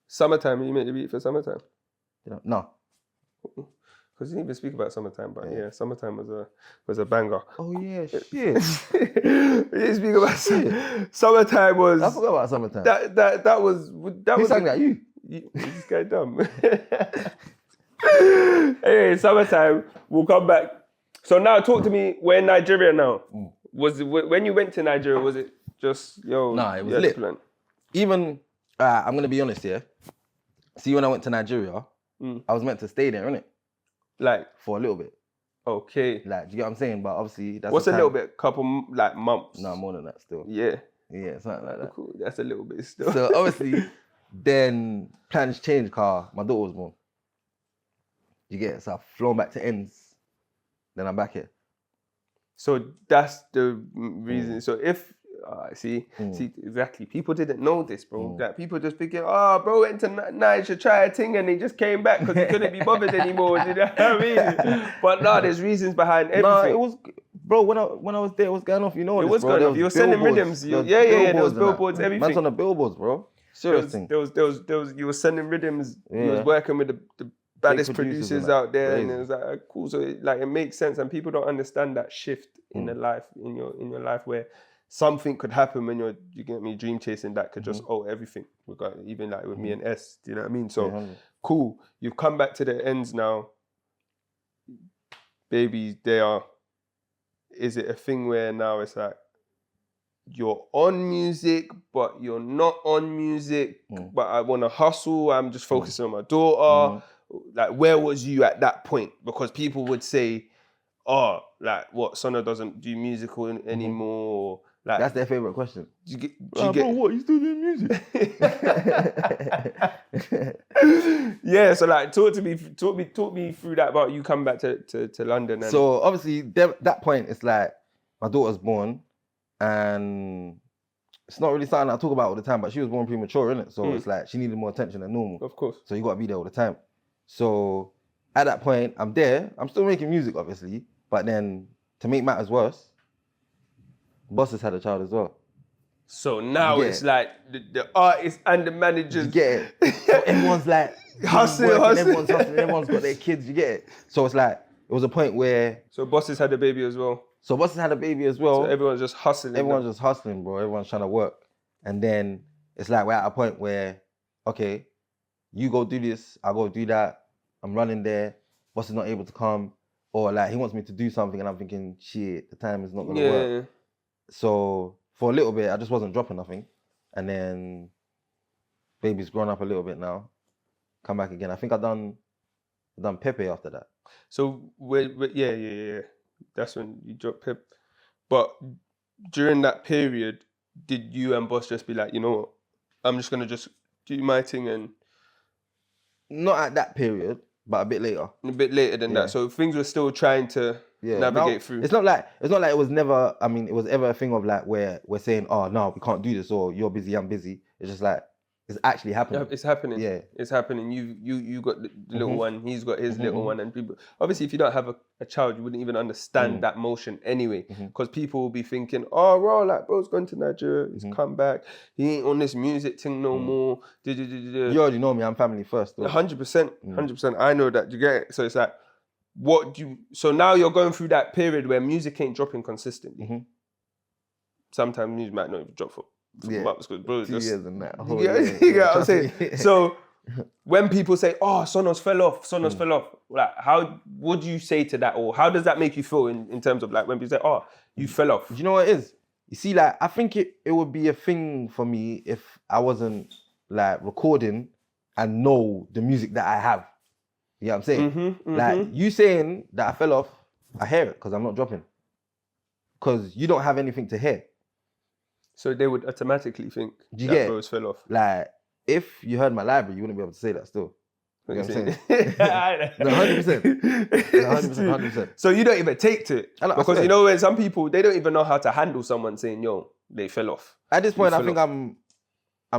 [SPEAKER 1] Summertime, you made the beat for Summertime?
[SPEAKER 2] You know? No.
[SPEAKER 1] Because you didn't even speak about Summertime, but yeah, Summertime was a banger.
[SPEAKER 2] Oh yeah, shit.
[SPEAKER 1] We didn't speak about Summertime was...
[SPEAKER 2] I forgot about Summertime.
[SPEAKER 1] That was...
[SPEAKER 2] Who sang that? You?
[SPEAKER 1] This guy dumb. Anyway, Summertime, we'll come back. So now talk to me, we're in Nigeria now. Was it, when you went to Nigeria, was it just, yo...
[SPEAKER 2] Nah, it was lit.
[SPEAKER 1] Plan?
[SPEAKER 2] Even, I'm going to be honest here. See, when I went to Nigeria, I was meant to stay there, innit?
[SPEAKER 1] Like?
[SPEAKER 2] For a little bit.
[SPEAKER 1] Okay.
[SPEAKER 2] Like, do you get what I'm saying? But obviously, that's
[SPEAKER 1] what's a little bit? Couple, months?
[SPEAKER 2] No, more than that still.
[SPEAKER 1] Yeah.
[SPEAKER 2] Yeah, something like that.
[SPEAKER 1] Cool. That's a little bit still.
[SPEAKER 2] So obviously, then plans changed, car. My daughter was born. You get it? So I've flown back to ends. Then I'm back here.
[SPEAKER 1] So that's the reason. So if see exactly, people didn't know this, bro. That people just thinking, oh, bro went to Niger, try a thing, and he just came back because he couldn't be bothered anymore. You know what I mean? But no, there's reasons behind everything.
[SPEAKER 2] No, it was, bro. When I was there, it was going off. You know,
[SPEAKER 1] it was going off. You were sending rhythms. Yeah. There was billboards, everything.
[SPEAKER 2] Man's on the billboards, bro. Serious thing.
[SPEAKER 1] There was. You were sending rhythms. Yeah. You was working with the baddest producers out there, crazy. And it was like cool. So it makes sense, and people don't understand that shift in the life in your life where something could happen when you get me dream chasing that could just everything. We got even like with me and S. Do you know what I mean? So cool. You've come back to the ends now. Babies, they are. Is it a thing where now it's like you're on music, but you're not on music? But I want to hustle. I'm just focusing on my daughter. Like, where was you at that point? Because people would say, oh, like, what, SONA doesn't do musical anymore? Like,
[SPEAKER 2] that's their favorite question.
[SPEAKER 1] Bro,
[SPEAKER 2] what, you still doing music?
[SPEAKER 1] Yeah, so like, talk me through that about you coming back to London. And...
[SPEAKER 2] So obviously, that point, it's like, my daughter's born, and it's not really something I talk about all the time, but she was born premature, innit? So it's like, she needed more attention than normal.
[SPEAKER 1] Of course.
[SPEAKER 2] So you got to be there all the time. So at that point, I'm there. I'm still making music, obviously. But then, to make matters worse, Boss has had a child as well.
[SPEAKER 1] So now it's like the artists and the managers.
[SPEAKER 2] You get it? So everyone's like
[SPEAKER 1] hustling.
[SPEAKER 2] Everyone's hustling. Everyone's got their kids. You get it? So it's like, it was a point where...
[SPEAKER 1] So Boss has had a baby as well.
[SPEAKER 2] So Boss has had a baby as well.
[SPEAKER 1] So everyone's just hustling.
[SPEAKER 2] Everyone's just hustling, bro. Everyone's trying to work. And then it's like we're at a point where, okay, you go do this, I go do that. I'm running there. Boss is not able to come. Or like, he wants me to do something and I'm thinking, shit, the time is not going to work. So for a little bit, I just wasn't dropping nothing. And then baby's grown up a little bit now. Come back again. I think I've done Pepe after that.
[SPEAKER 1] So, yeah. That's when you dropped Pep. But during that period, did you and Boss just be like, you know what, I'm just going to just do my thing and...
[SPEAKER 2] Not at that period, but a bit later.
[SPEAKER 1] A bit later than that. So things were still trying to navigate through.
[SPEAKER 2] It's not like it was never, I mean, it was ever a thing of like where we're saying, oh, no, we can't do this, or you're busy, I'm busy. It's just like, it's actually happening.
[SPEAKER 1] It's happening.
[SPEAKER 2] Yeah.
[SPEAKER 1] It's happening. You got the little one, he's got his little one, and people, obviously if you don't have a child, you wouldn't even understand that motion anyway. Because people will be thinking, oh, bro, like, bro's gone to Nigeria, he's come back, he ain't on this music thing no more.
[SPEAKER 2] You already know me, I'm family first.
[SPEAKER 1] 100%. I know that. You get it? So it's like, so now you're going through that period where music ain't dropping consistently. Sometimes music might not even drop for months, because bro,
[SPEAKER 2] 2 years and that.
[SPEAKER 1] You get what I'm saying? So when people say, oh, Sona's fell off, like, how would you say to that, or how does that make you feel in terms of like when people say, oh, you fell off?
[SPEAKER 2] Do you know what it is? You see, like, I think it would be a thing for me if I wasn't like recording and know the music that I have. You know what I'm saying? Like, you saying that I fell off, I hear it because I'm not dropping. Because you don't have anything to hear.
[SPEAKER 1] So they would automatically think that bros fell off.
[SPEAKER 2] Like, if you heard my library, you wouldn't be able to say that still. You know what I'm saying? No, 100%. 100%.
[SPEAKER 1] So you don't even take to it. Because you know, when some people, they don't even know how to handle someone saying, yo, they fell off.
[SPEAKER 2] At this point, I think I'm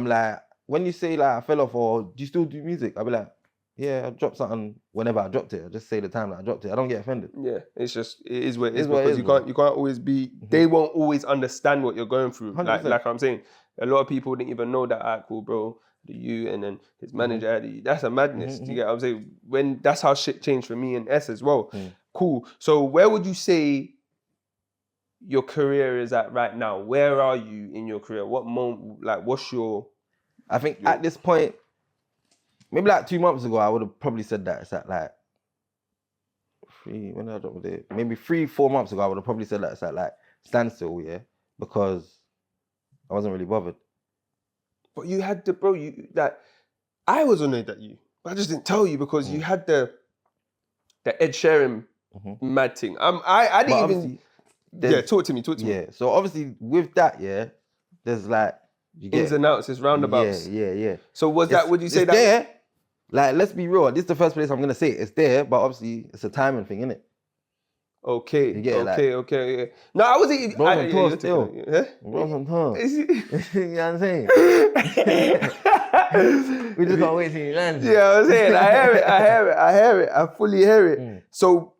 [SPEAKER 2] like, when you say like, I fell off, or do you still do music? I'll be like, yeah, I dropped something whenever I dropped it. I just say the time that I dropped it. I don't get offended.
[SPEAKER 1] Yeah, it is what it is, because you can't always be, they won't always understand what you're going through. Like I'm saying, a lot of people didn't even know that, cool, bro, the U, and then his manager had the U. That's a madness. Do you get what I'm saying? When that's how shit changed for me and S as well. Cool. So where would you say your career is at right now? Where are you in your career? What moment? Like, what's your?
[SPEAKER 2] I think at this point, maybe like 2 months ago, I would have probably said that it's at like when did I drop it? Maybe 3-4 months ago, I would have probably said that it's at like standstill, yeah, because I wasn't really bothered.
[SPEAKER 1] But you had the I was annoyed at you, but I just didn't tell you because you had the Ed Sheeran mad thing. I didn't even. Yeah, talk to me.
[SPEAKER 2] Yeah, so obviously with that, yeah, there's like you get
[SPEAKER 1] ins and outs, it's roundabouts.
[SPEAKER 2] Yeah.
[SPEAKER 1] So would you say that?
[SPEAKER 2] There, like, let's be real. This is the first place I'm gonna say it. It's there, but obviously it's a timing thing, innit?
[SPEAKER 1] Okay.
[SPEAKER 2] You get it,
[SPEAKER 1] Okay. Yeah. No, I wasn't even.
[SPEAKER 2] Bros on tour still.
[SPEAKER 1] Yeah?
[SPEAKER 2] Bros on tour. You know what I'm saying? We just can't wait till you land.
[SPEAKER 1] Yeah, I'm saying. I hear it. I fully hear it. So,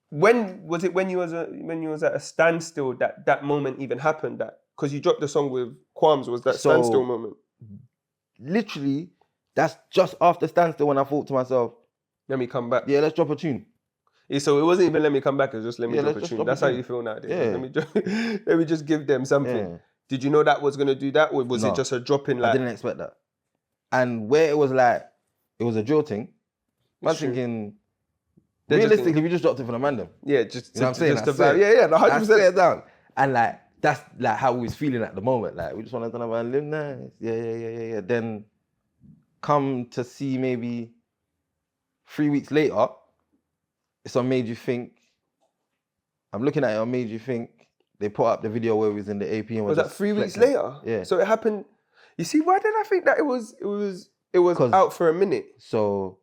[SPEAKER 1] when was it? When you was at a standstill, that moment even happened? That because you dropped the song with Qualms, was that standstill moment?
[SPEAKER 2] Literally, that's just after standstill when I thought to myself,
[SPEAKER 1] let me come back.
[SPEAKER 2] Yeah, let's drop a tune.
[SPEAKER 1] Yeah, so it wasn't even let me come back, it was just let me drop a tune. That's how you feel nowadays.
[SPEAKER 2] Yeah.
[SPEAKER 1] Let me just give them something.
[SPEAKER 2] Yeah.
[SPEAKER 1] Did you know that was gonna do that, or was it just a drop in? Like,
[SPEAKER 2] I didn't expect that. And where it was like, it was a drill thing. I'm thinking, realistically, we just dropped it for the mandem.
[SPEAKER 1] Yeah, just
[SPEAKER 2] you know what I'm saying?
[SPEAKER 1] Just about, yeah, 100%.
[SPEAKER 2] I set it down. And like, that's like how we was feeling at the moment. Like, we just want to live nice. Yeah. Then come to see maybe 3 weeks later, it's on Made You Think. I'm looking at it on Made You Think. They put up the video where we was in the AP and
[SPEAKER 1] was that 3 weeks later?
[SPEAKER 2] Yeah.
[SPEAKER 1] So it happened. You see, why did I think that it was out for a minute?
[SPEAKER 2] So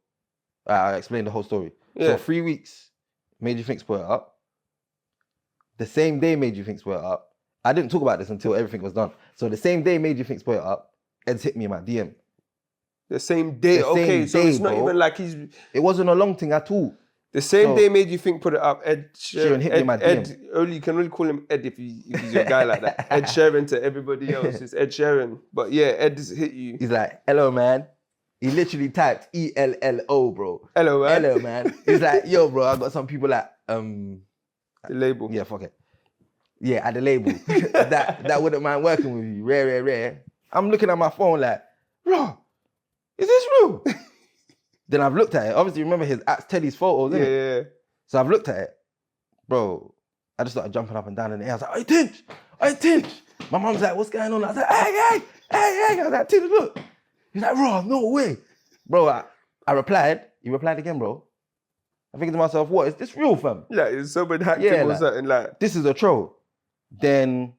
[SPEAKER 2] I explained the whole story.
[SPEAKER 1] Yeah.
[SPEAKER 2] So 3 weeks, Made You Think split it up. The same day Made You Think split it up. I didn't talk about this until everything was done. So the same day Made You Think split it up, Ed's hit me in my DM.
[SPEAKER 1] The same day?
[SPEAKER 2] The same
[SPEAKER 1] so
[SPEAKER 2] day,
[SPEAKER 1] it's not
[SPEAKER 2] bro.
[SPEAKER 1] even like
[SPEAKER 2] It wasn't a long thing at all.
[SPEAKER 1] The same day Made You Think put it up. Ed
[SPEAKER 2] Sheeran hit me in my DM.
[SPEAKER 1] You can only call him Ed if he's your guy like that. Ed Sheeran to everybody else is Ed Sheeran. But yeah, Ed hit you.
[SPEAKER 2] He's like, hello, man. He literally typed ELLO, bro.
[SPEAKER 1] Hello, man.
[SPEAKER 2] Hello, man. He's like, yo, bro, I got some people at
[SPEAKER 1] the label.
[SPEAKER 2] Yeah, fuck it. Yeah, at the label. that wouldn't mind working with you. Rare. I'm looking at my phone like, bro, is this real? Then I've looked at it. Obviously, remember his Teddy's photos, innit?
[SPEAKER 1] Yeah.
[SPEAKER 2] So I've looked at it. Bro, I just started jumping up and down in the air. I was like, hey, Tinch. My mom's like, what's going on? I was like, hey. I was like, Tinch, look. He's like, bro, no way. Bro, I replied. He replied again, bro. I'm thinking to myself, what, is this real, fam?
[SPEAKER 1] Yeah, it's someone hacked him or something like.
[SPEAKER 2] This is a troll. Then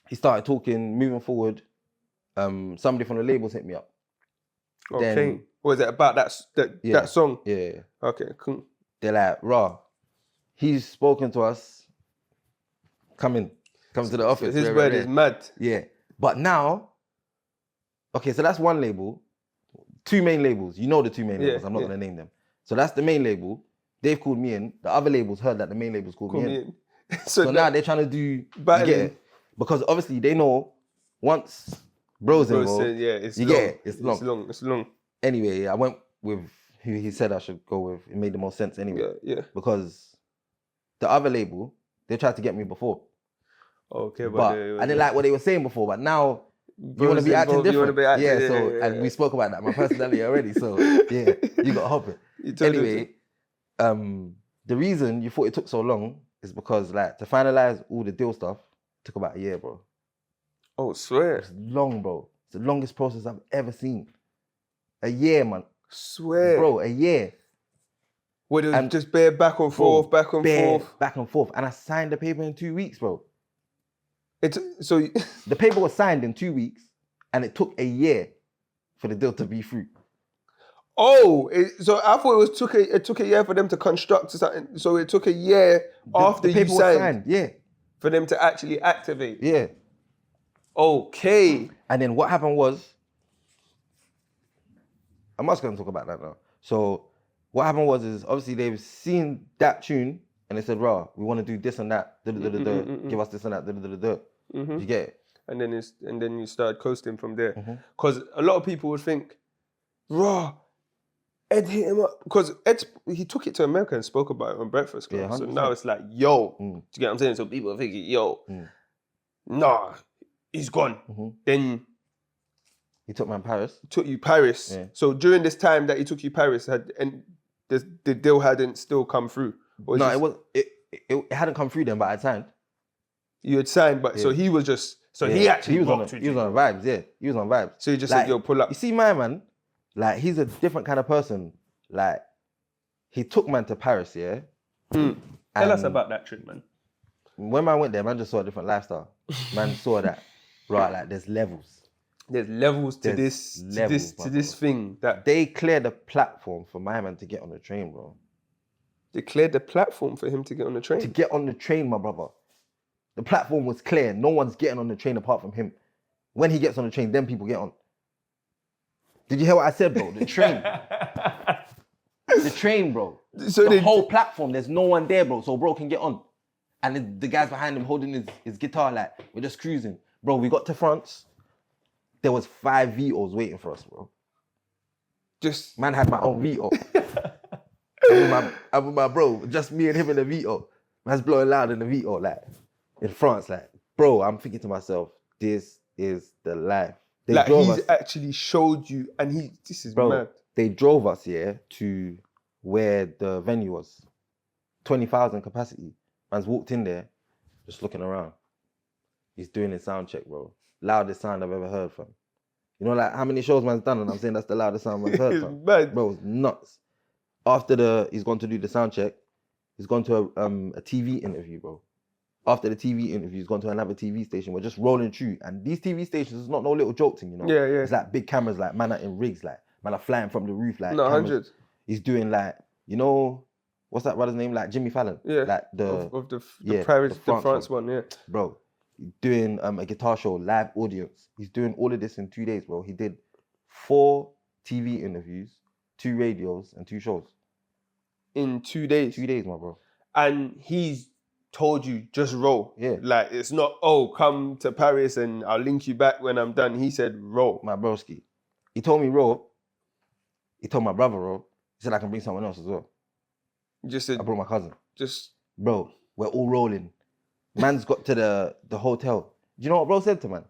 [SPEAKER 2] he started talking, moving forward. Somebody from the labels hit me up.
[SPEAKER 1] Okay.
[SPEAKER 2] Then,
[SPEAKER 1] was it about that song?
[SPEAKER 2] Yeah.
[SPEAKER 1] Okay, cool.
[SPEAKER 2] They're like, raw. He's spoken to us. Come to the office.
[SPEAKER 1] His word is mad.
[SPEAKER 2] Yeah. But now, okay, so that's one label. 2 main labels. You know the 2 main labels. I'm not going to name them. So that's the main label. They've called me in. The other labels heard that the main labels called me in. So now they're trying to do battling. Because obviously they know once bro's involved,
[SPEAKER 1] it's
[SPEAKER 2] you
[SPEAKER 1] long.
[SPEAKER 2] get it. It's long.
[SPEAKER 1] It's long.
[SPEAKER 2] Anyway, I went with who he said I should go with. It made the most sense anyway.
[SPEAKER 1] Yeah.
[SPEAKER 2] Because the other label, they tried to get me before.
[SPEAKER 1] Okay,
[SPEAKER 2] but I didn't like what they were saying before. But now you want to be acting different. And we spoke about that, my personality already. So yeah, you got to hop it. Anyway, the reason you thought it took so long is because like to finalize all the deal stuff took about a year, bro.
[SPEAKER 1] Oh, swear.
[SPEAKER 2] It's long, bro. It's the longest process I've ever seen. A year, man.
[SPEAKER 1] Swear.
[SPEAKER 2] Bro, a year.
[SPEAKER 1] What, it was just bare back and forth.
[SPEAKER 2] Back and forth. And I signed the paper in 2 weeks, bro. The paper was signed in 2 weeks and it took a year for the deal to be through.
[SPEAKER 1] Oh, so I thought it took a year for them to construct something. So it took a year after
[SPEAKER 2] the paper
[SPEAKER 1] you
[SPEAKER 2] was
[SPEAKER 1] signed,
[SPEAKER 2] yeah,
[SPEAKER 1] for them to actually activate.
[SPEAKER 2] Yeah.
[SPEAKER 1] Okay.
[SPEAKER 2] And then what happened was, I'm just going to talk about that now. So what happened was is obviously they've seen that tune and they said, "Rah, we want to do this and that. Give us this and that. You get it?"
[SPEAKER 1] and then you started coasting from there.
[SPEAKER 2] Mhm.
[SPEAKER 1] Because a lot of people would think, raw, Ed hit him up. Because he took it to America and spoke about it on Breakfast Club.
[SPEAKER 2] Yeah,
[SPEAKER 1] so
[SPEAKER 2] 100%.
[SPEAKER 1] now it's like, yo,
[SPEAKER 2] Mm.
[SPEAKER 1] do you get what I'm saying? So people are thinking, yo,
[SPEAKER 2] Mm.
[SPEAKER 1] nah, he's gone.
[SPEAKER 2] Mhm.
[SPEAKER 1] Then
[SPEAKER 2] He took man Paris.
[SPEAKER 1] took you Paris.
[SPEAKER 2] Yeah.
[SPEAKER 1] So during this time that he took you Paris, the deal hadn't still come through. Or
[SPEAKER 2] No,
[SPEAKER 1] just,
[SPEAKER 2] it hadn't come through then, but I'd signed.
[SPEAKER 1] you had signed, but so
[SPEAKER 2] Yeah.
[SPEAKER 1] he was just
[SPEAKER 2] Yeah.
[SPEAKER 1] he actually
[SPEAKER 2] he was
[SPEAKER 1] rocked with
[SPEAKER 2] he was
[SPEAKER 1] you.
[SPEAKER 2] on vibes. Yeah, he was on vibes.
[SPEAKER 1] So you just
[SPEAKER 2] Like,
[SPEAKER 1] said, yo, pull up.
[SPEAKER 2] You see, my man, like he's a different kind of person. Like he took man to Paris, yeah.
[SPEAKER 1] Tell us
[SPEAKER 2] And
[SPEAKER 1] about that trip, man.
[SPEAKER 2] when man went there, man just saw a different lifestyle. Man saw that, right? Like there's levels.
[SPEAKER 1] There's levels to
[SPEAKER 2] There's
[SPEAKER 1] this
[SPEAKER 2] levels,
[SPEAKER 1] to this thing that
[SPEAKER 2] They cleared the platform for my man to get on the train, bro.
[SPEAKER 1] they cleared the platform for him to get on the train.
[SPEAKER 2] To get on the train, my brother. The platform was clear. No one's getting on the train apart from him. When he gets on the train, then people get on. Did you hear what I said, bro? The train. The train, bro.
[SPEAKER 1] So
[SPEAKER 2] The whole platform, there's no one there, bro. So bro can get on. And the guys behind him holding his guitar, like, we're just cruising. Bro, we got to France. There was 5 Vitos waiting for us, bro.
[SPEAKER 1] just
[SPEAKER 2] Man had my own Vito. I'm with my bro, just me and him in the Vito. Man's blowing loud in the Vito, like, in France, like, bro, I'm thinking to myself, this is the life. They
[SPEAKER 1] like
[SPEAKER 2] drove
[SPEAKER 1] he's
[SPEAKER 2] us,
[SPEAKER 1] actually showed you, and this is
[SPEAKER 2] bro,
[SPEAKER 1] mad.
[SPEAKER 2] they drove us, yeah, to where the venue was. 20,000 capacity. Man's walked in there, just looking around. He's doing his sound check, bro. Loudest sound I've ever heard from. You know, like how many shows man's done, and I'm saying that's the loudest sound man's heard
[SPEAKER 1] It's
[SPEAKER 2] from.
[SPEAKER 1] mad.
[SPEAKER 2] Bro, it's nuts. After he's gone to do the sound check, he's gone to a TV interview, bro. After the TV interview, he's gone to another TV station. We're just rolling through. And these TV stations, it's not no little joke thing, you know?
[SPEAKER 1] Yeah, yeah.
[SPEAKER 2] It's like big cameras, like man are in rigs, like man are flying from the roof, like
[SPEAKER 1] No,
[SPEAKER 2] cameras.
[SPEAKER 1] 100.
[SPEAKER 2] He's doing like, you know, what's that brother's name? Like Jimmy Fallon.
[SPEAKER 1] Yeah.
[SPEAKER 2] Like
[SPEAKER 1] Of the
[SPEAKER 2] yeah,
[SPEAKER 1] Paris,
[SPEAKER 2] the
[SPEAKER 1] the France one, yeah.
[SPEAKER 2] bro, doing a guitar show, live audience. He's doing all of this in 2 days, bro. He did 4 TV interviews, 2 radios, and 2 shows.
[SPEAKER 1] In 2 days.
[SPEAKER 2] 2 days, my bro.
[SPEAKER 1] And he's told you, just roll.
[SPEAKER 2] Yeah.
[SPEAKER 1] Like, it's not, oh, come to Paris and I'll link you back when I'm done. He said, roll.
[SPEAKER 2] My broski. He told me roll. He told my brother roll. He said I can bring someone else as well.
[SPEAKER 1] Just said,
[SPEAKER 2] I brought my cousin.
[SPEAKER 1] just,
[SPEAKER 2] Bro, we're all rolling. Man's got to the hotel. Do you know what bro said to man?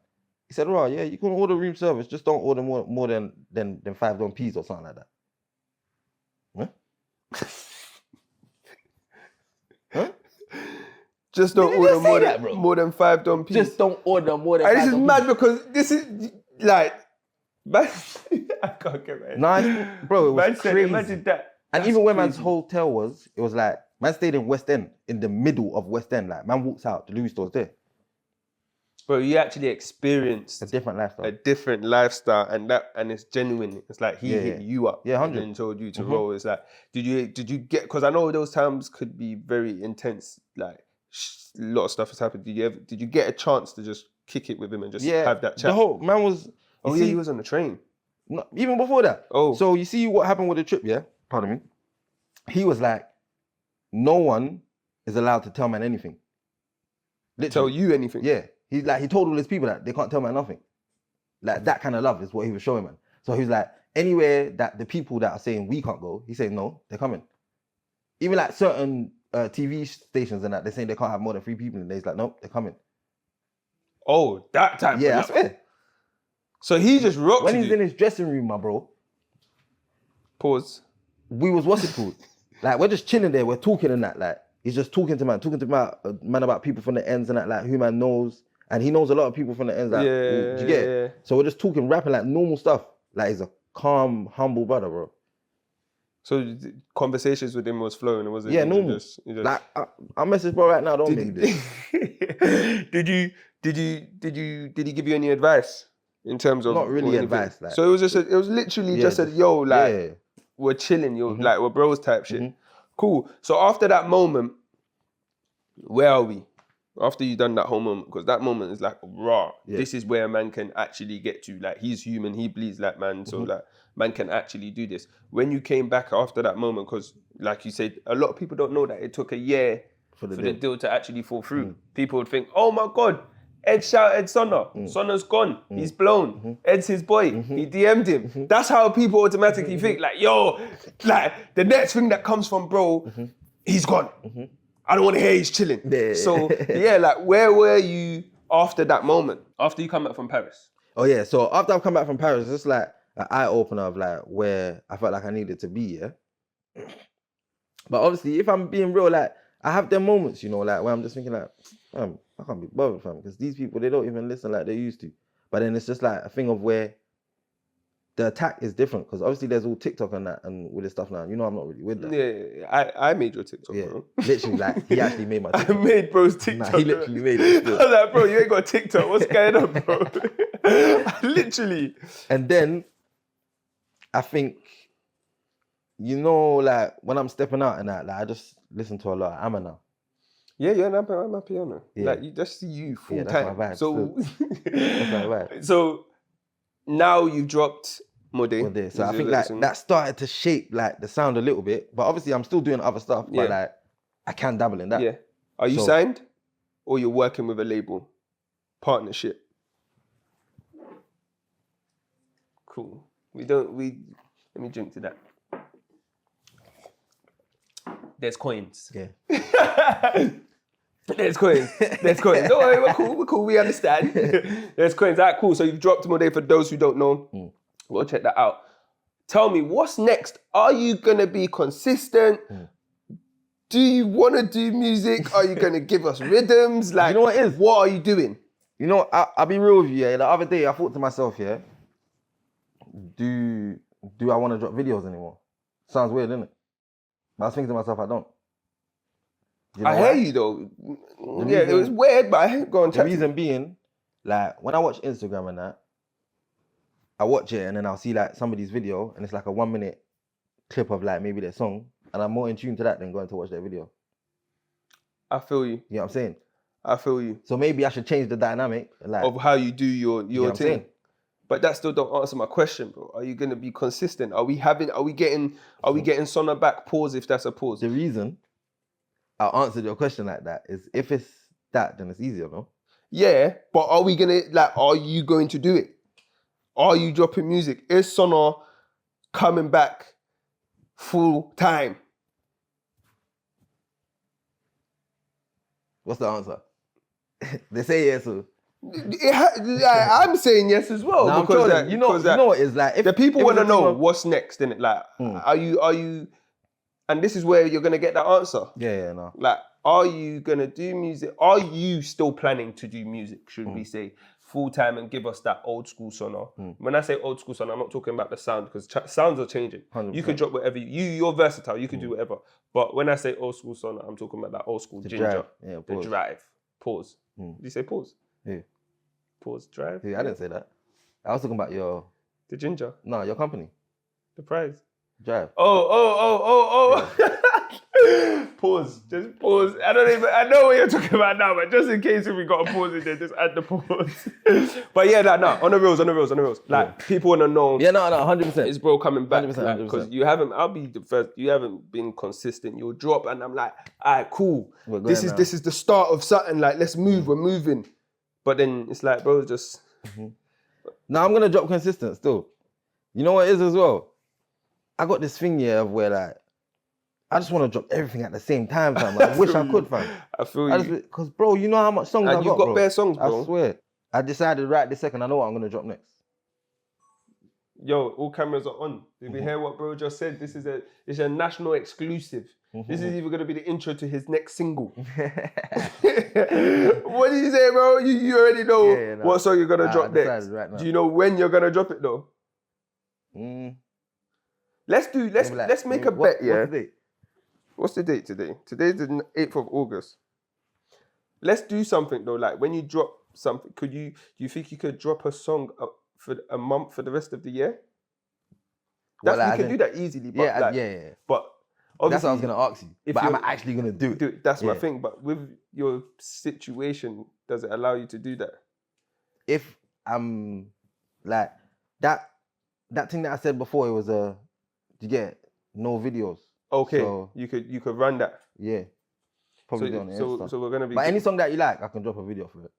[SPEAKER 2] He said, "Right, yeah, you can order room service, just don't order more than $5 peas or something like that." Huh? Huh?
[SPEAKER 1] just don't
[SPEAKER 2] Did
[SPEAKER 1] order
[SPEAKER 2] they say that, bro?
[SPEAKER 1] more than $5 piece.
[SPEAKER 2] Just don't order more than
[SPEAKER 1] And
[SPEAKER 2] $5
[SPEAKER 1] this is mad because this is, like, man, I can't get it.
[SPEAKER 2] Nah, bro, it was
[SPEAKER 1] Man said,
[SPEAKER 2] crazy.
[SPEAKER 1] imagine that.
[SPEAKER 2] And
[SPEAKER 1] That's
[SPEAKER 2] even where man's
[SPEAKER 1] crazy.
[SPEAKER 2] hotel was, it was like, man stayed in West End, in the middle of West End. Like, man walks out, the Louis store's there.
[SPEAKER 1] Bro, you actually experienced
[SPEAKER 2] It's a different lifestyle.
[SPEAKER 1] a different lifestyle, and it's genuine. It's like he hit you up,
[SPEAKER 2] Yeah, 100.
[SPEAKER 1] and then told you to roll. It's like, did you get? Because I know those times could be very intense. Like a lot of stuff has happened. Did you get a chance to just kick it with him and just have that chat?
[SPEAKER 2] The whole man was.
[SPEAKER 1] Oh yeah, he was on the train.
[SPEAKER 2] No, even before that.
[SPEAKER 1] Oh.
[SPEAKER 2] So you see what happened with the trip, yeah? Pardon me. He was like, no one is allowed to tell man anything.
[SPEAKER 1] Tell
[SPEAKER 2] Literally.
[SPEAKER 1] you anything?
[SPEAKER 2] Yeah. He told all his people that they can't tell man nothing. Like that kind of love is what he was showing man. So he was like, anywhere that the people that are saying we can't go, he's saying no, they're coming. Even like certain TV stations and that, they're saying they can't have more than 3 people in there. He's like, nope, they're coming.
[SPEAKER 1] Oh, that time.
[SPEAKER 2] Yeah, I swear.
[SPEAKER 1] So he just rocked
[SPEAKER 2] When
[SPEAKER 1] you.
[SPEAKER 2] he's in his dressing room, my bro,
[SPEAKER 1] Pause.
[SPEAKER 2] we was what's it called? Like we're just chilling there, we're talking and that. Like he's just talking to man about people from the ends and that, like who man knows, and he knows a lot of people from the ends. Like, do you get it? So we're just talking, rapping like normal stuff. Like he's a calm, humble brother, bro.
[SPEAKER 1] So the conversations with him was flowing. It wasn't.
[SPEAKER 2] Yeah, normal. Like I message bro right now. Don't make this.
[SPEAKER 1] Did he give you any advice in terms of
[SPEAKER 2] Not really
[SPEAKER 1] or anything?
[SPEAKER 2] advice, like-
[SPEAKER 1] So it was literally just a
[SPEAKER 2] just-
[SPEAKER 1] yo, like
[SPEAKER 2] yeah.
[SPEAKER 1] we're chilling, yo, like we're bros type shit.
[SPEAKER 2] Mhm.
[SPEAKER 1] Cool. So after that moment, where are we? After you done that whole moment, because that moment is like raw.
[SPEAKER 2] Yeah.
[SPEAKER 1] This is where a man can actually get to. Like he's human, he bleeds like man, so like man can actually do this. When you came back after that moment, because like you said, a lot of people don't know that it took a year
[SPEAKER 2] For the
[SPEAKER 1] for
[SPEAKER 2] deal.
[SPEAKER 1] the deal to actually fall through. People would think, oh my God, Ed shouted Sona. Sona's gone. He's blown. Ed's his boy. He DM'd him. That's how people automatically think, like, yo, like, the next thing that comes from bro, he's gone. I don't want to hear he's chilling.
[SPEAKER 2] Yeah.
[SPEAKER 1] So, yeah, like, where were you after that moment? After you come back from Paris?
[SPEAKER 2] Oh yeah, so after I've come back from Paris, it's like an eye opener of like where I felt like I needed to be, yeah. But obviously, if I'm being real, like I have them moments, you know, like where I'm just thinking like, I can't be bothered, fam, because these people, they don't even listen like they used to. But then it's just like a thing of where the attack is different, because obviously there's all TikTok and that and all this stuff now. You know, I'm not really with that.
[SPEAKER 1] Yeah, I made your TikTok, bro.
[SPEAKER 2] Literally, like he actually made my TikTok.
[SPEAKER 1] I made bro's TikTok.
[SPEAKER 2] Nah, he literally made it.
[SPEAKER 1] I was like, bro, you ain't got a TikTok. What's going on, bro? Literally.
[SPEAKER 2] And then I think, you know, like when I'm stepping out and that, like I just listen to a lot of Amma now.
[SPEAKER 1] Yeah, I'm a piano.
[SPEAKER 2] Yeah.
[SPEAKER 1] Like, you just see you full
[SPEAKER 2] Yeah, that's
[SPEAKER 1] time.
[SPEAKER 2] my vibe.
[SPEAKER 1] So,
[SPEAKER 2] That's my vibe.
[SPEAKER 1] So, now you've dropped Mode.
[SPEAKER 2] So I think like that started to shape like the sound a little bit, but obviously I'm still doing other stuff, but like I can dabble in that.
[SPEAKER 1] Yeah. Are you signed or you're working with a label? Partnership. Cool. Let me drink to that. There's coins.
[SPEAKER 2] Yeah.
[SPEAKER 1] There's coins. Don't worry, we're cool. We understand. There's coins. All right, cool. So you've dropped Mode. For those who don't know, we'll check that out. Tell me, what's next? Are you gonna be consistent? Do you want to do music? Are you gonna give us rhythms? Like,
[SPEAKER 2] you know what it is?
[SPEAKER 1] What are you doing?
[SPEAKER 2] You know, I'll be real with you. Yeah, the other day I thought to myself, yeah, do I want to drop videos anymore? Sounds weird, isn't it? But I was thinking to myself, I don't. You know
[SPEAKER 1] I
[SPEAKER 2] why?
[SPEAKER 1] hear you though. It was weird, but I ain't going to.
[SPEAKER 2] The reason being, like, when I watch Instagram and that, I watch it and then I'll see like somebody's video and it's like a 1 minute clip of like maybe their song, and I'm more in tune to that than going to watch their video.
[SPEAKER 1] I feel you.
[SPEAKER 2] You know what I'm saying?
[SPEAKER 1] I feel you.
[SPEAKER 2] So maybe I should change the dynamic, like,
[SPEAKER 1] of how you do your
[SPEAKER 2] you know what I'm
[SPEAKER 1] thing.
[SPEAKER 2] saying?
[SPEAKER 1] But that still don't answer my question, bro. Are you gonna be consistent? Are we getting Sona back? Pause if that's a pause.
[SPEAKER 2] The reason I'll answer your question like that is if it's that, then it's easier, no?
[SPEAKER 1] Yeah, but are you going to do it? Are you dropping music? Is Sona coming back full time?
[SPEAKER 2] What's the answer? They say yes. So.
[SPEAKER 1] I'm saying yes as well.
[SPEAKER 2] Nah,
[SPEAKER 1] because
[SPEAKER 2] you know what it's like. If
[SPEAKER 1] the people
[SPEAKER 2] if
[SPEAKER 1] want to
[SPEAKER 2] it's a
[SPEAKER 1] know
[SPEAKER 2] team of-
[SPEAKER 1] what's next, innit? Like, are you? And this is where you're gonna get that answer.
[SPEAKER 2] Yeah, no.
[SPEAKER 1] Like, are you gonna do music? Are you still planning to do music? Should we say full time and give us that old school Sona? When I say old school Sona, I'm not talking about the sound because sounds are changing.
[SPEAKER 2] 100%.
[SPEAKER 1] You could drop whatever you're versatile. You could do whatever. But when I say old school Sona, I'm talking about that old school ginger.
[SPEAKER 2] Drive. Yeah,
[SPEAKER 1] the
[SPEAKER 2] pause.
[SPEAKER 1] drive. Pause. Did you say pause?
[SPEAKER 2] Yeah.
[SPEAKER 1] Pause. Drive.
[SPEAKER 2] Yeah, I didn't say that. I was talking about
[SPEAKER 1] the ginger.
[SPEAKER 2] No, your company.
[SPEAKER 1] The prize.
[SPEAKER 2] Drive.
[SPEAKER 1] Oh. Pause. Just pause. I know what you're talking about now, but just in case if we got a pause in there, just add the pause. But yeah, on the reels. Like, people want to know.
[SPEAKER 2] Yeah, no, 100%.
[SPEAKER 1] Is bro coming back?
[SPEAKER 2] 100%.
[SPEAKER 1] Because you haven't, I'll be the first, you haven't been consistent. You'll drop and I'm like, all right, cool. This is the start of something. Like, let's move, we're moving. But then it's like, bro, just.
[SPEAKER 2] Now I'm going to drop consistent still. You know what it is as well? I got this thing here of where like, I just want to drop everything at the same time, fam. Like, I wish I could, fam.
[SPEAKER 1] I feel you.
[SPEAKER 2] Because, bro, you know how much songs I got,
[SPEAKER 1] you've got
[SPEAKER 2] bro.
[SPEAKER 1] bare songs, bro.
[SPEAKER 2] I swear. I decided right this second, I know what I'm going to drop next.
[SPEAKER 1] Yo, all cameras are on. Did we hear what bro just said? It's a national exclusive. This is even going to be the intro to his next single. What did you say, bro? You already know what song you're going to drop next. Right now. Do you know when you're going to drop it, though? Let's make a bet, yeah? What's the date today? Today's the 8th of August. Let's do something though. Like, when you drop something, do you think you could drop a song for a month for the rest of the year? We can do that easily. But But obviously,
[SPEAKER 2] that's what I was gonna ask you. But I'm actually gonna do it.
[SPEAKER 1] That's my thing. But with your situation, does it allow you to do that?
[SPEAKER 2] If I'm like that thing that I said before, it was you get no videos.
[SPEAKER 1] Okay,
[SPEAKER 2] so,
[SPEAKER 1] you could run that.
[SPEAKER 2] Yeah, probably on Insta.
[SPEAKER 1] So we're gonna be.
[SPEAKER 2] But any song that you like, I can drop a video for it.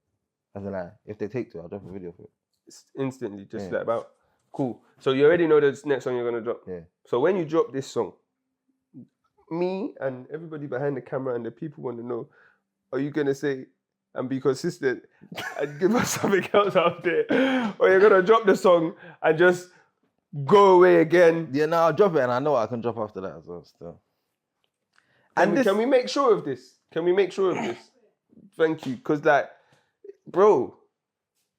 [SPEAKER 2] As in, like, if they take to, I'll drop a video for it.
[SPEAKER 1] It's instantly, just
[SPEAKER 2] Yeah.
[SPEAKER 1] like about. Cool. So you already know the next song you're gonna drop.
[SPEAKER 2] Yeah.
[SPEAKER 1] So when you drop this song, me and everybody behind the camera and the people want to know, are you gonna say and be consistent and give us something else out there, or you're gonna drop the song and just go away again?
[SPEAKER 2] Yeah, no, I'll drop it, and I know what I can drop after that as well. Still.
[SPEAKER 1] Can we make sure of this? Can we make sure of this? Thank you, because like, bro,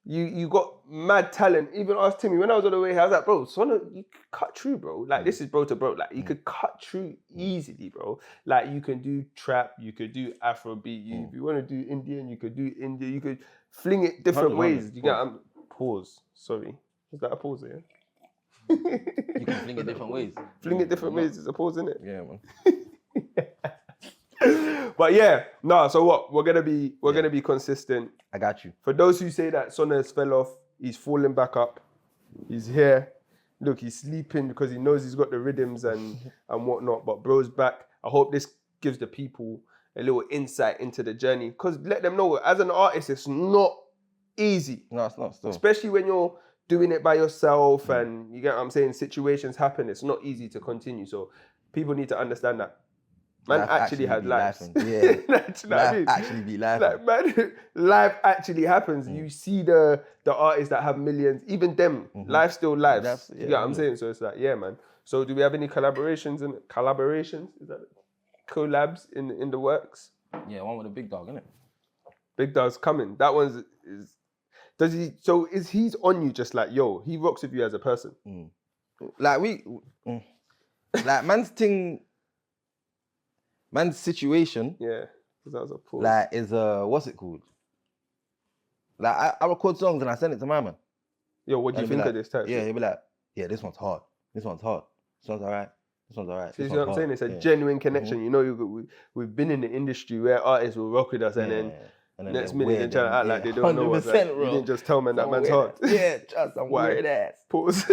[SPEAKER 1] you got mad talent. Even asked Timmy when I was on the way here, I was like, bro, Sona, you could cut through, bro. Like, this is bro to bro. Like, you could cut through easily, bro. Like, you can do trap, you could do Afrobeat. If you want to do Indian, you could do India. You could fling it different ways. You get pause. Sorry, is that a pause there?
[SPEAKER 2] You can fling it different ways.
[SPEAKER 1] Fling it different ways is a pause, isn't it?
[SPEAKER 2] Yeah, man.
[SPEAKER 1] But yeah, no. So what? We're gonna be consistent.
[SPEAKER 2] I got you.
[SPEAKER 1] For those who say that Sona has fell off, he's falling back up. He's here. Look, he's sleeping because he knows he's got the rhythms and whatnot. But bro's back. I hope this gives the people a little insight into the journey. Because let them know, as an artist, it's not easy.
[SPEAKER 2] No, it's not. Still.
[SPEAKER 1] Especially when you're doing it by yourself and you get what I'm saying. Situations happen. It's not easy to continue. So people need to understand that. Man
[SPEAKER 2] Life
[SPEAKER 1] actually has lives.
[SPEAKER 2] Yeah.
[SPEAKER 1] Life
[SPEAKER 2] actually be life.
[SPEAKER 1] Like, man, life actually happens. You see the artists that have millions, even them, life still lives. You get what I'm saying? So it's like, yeah, man. So do we have any collaborations? Is that collabs in the works?
[SPEAKER 2] Yeah, one with a big dog, innit?
[SPEAKER 1] Big Dog's coming. That one's is he's on you just like, yo, he rocks with you as a person.
[SPEAKER 2] Like like man's situation,
[SPEAKER 1] Yeah, that was a pause.
[SPEAKER 2] like, is what's it called? Like, I record songs and I send it to my man.
[SPEAKER 1] Yo, what do you think of this type?
[SPEAKER 2] Yeah, he'll be like, yeah, this one's hard. This one's hard. This one's alright. This one's alright.
[SPEAKER 1] See what I'm saying? It's a genuine connection. You know, we've been in the industry where artists will rock with us and then next minute they're trying to act like they don't know us. Like, you didn't just tell man that man's hard.
[SPEAKER 2] Yeah, just some weird ass.
[SPEAKER 1] Pause.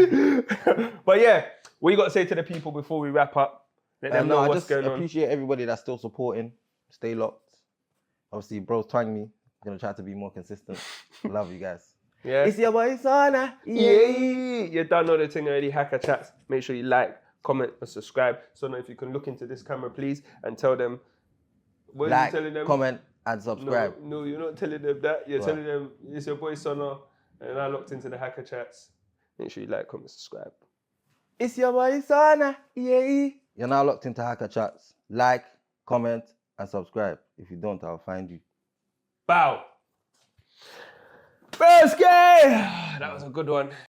[SPEAKER 1] But yeah, what you got to say to the people before we wrap up? Let them know what's going on.
[SPEAKER 2] I appreciate everybody that's still supporting. Stay locked. Obviously, bro's twang me. Gonna try to be more consistent. Love you guys.
[SPEAKER 1] Yeah.
[SPEAKER 2] It's your boy Sona.
[SPEAKER 1] Yeah. You done know the thing already. HAKKA Chats. Make sure you like, comment, and subscribe. So now if you can look into this camera, please, and tell them. What are you telling them?
[SPEAKER 2] Comment, and subscribe.
[SPEAKER 1] No, you're not telling them that. You're telling them it's your boy Sona, and I locked into the HAKKA Chats. Make sure you like, comment, subscribe.
[SPEAKER 2] It's your boy Sona. Yeah. You're now locked into HAKKA Chats. Like, comment, and subscribe. If you don't, I'll find you.
[SPEAKER 1] Bow. First game! That was a good one.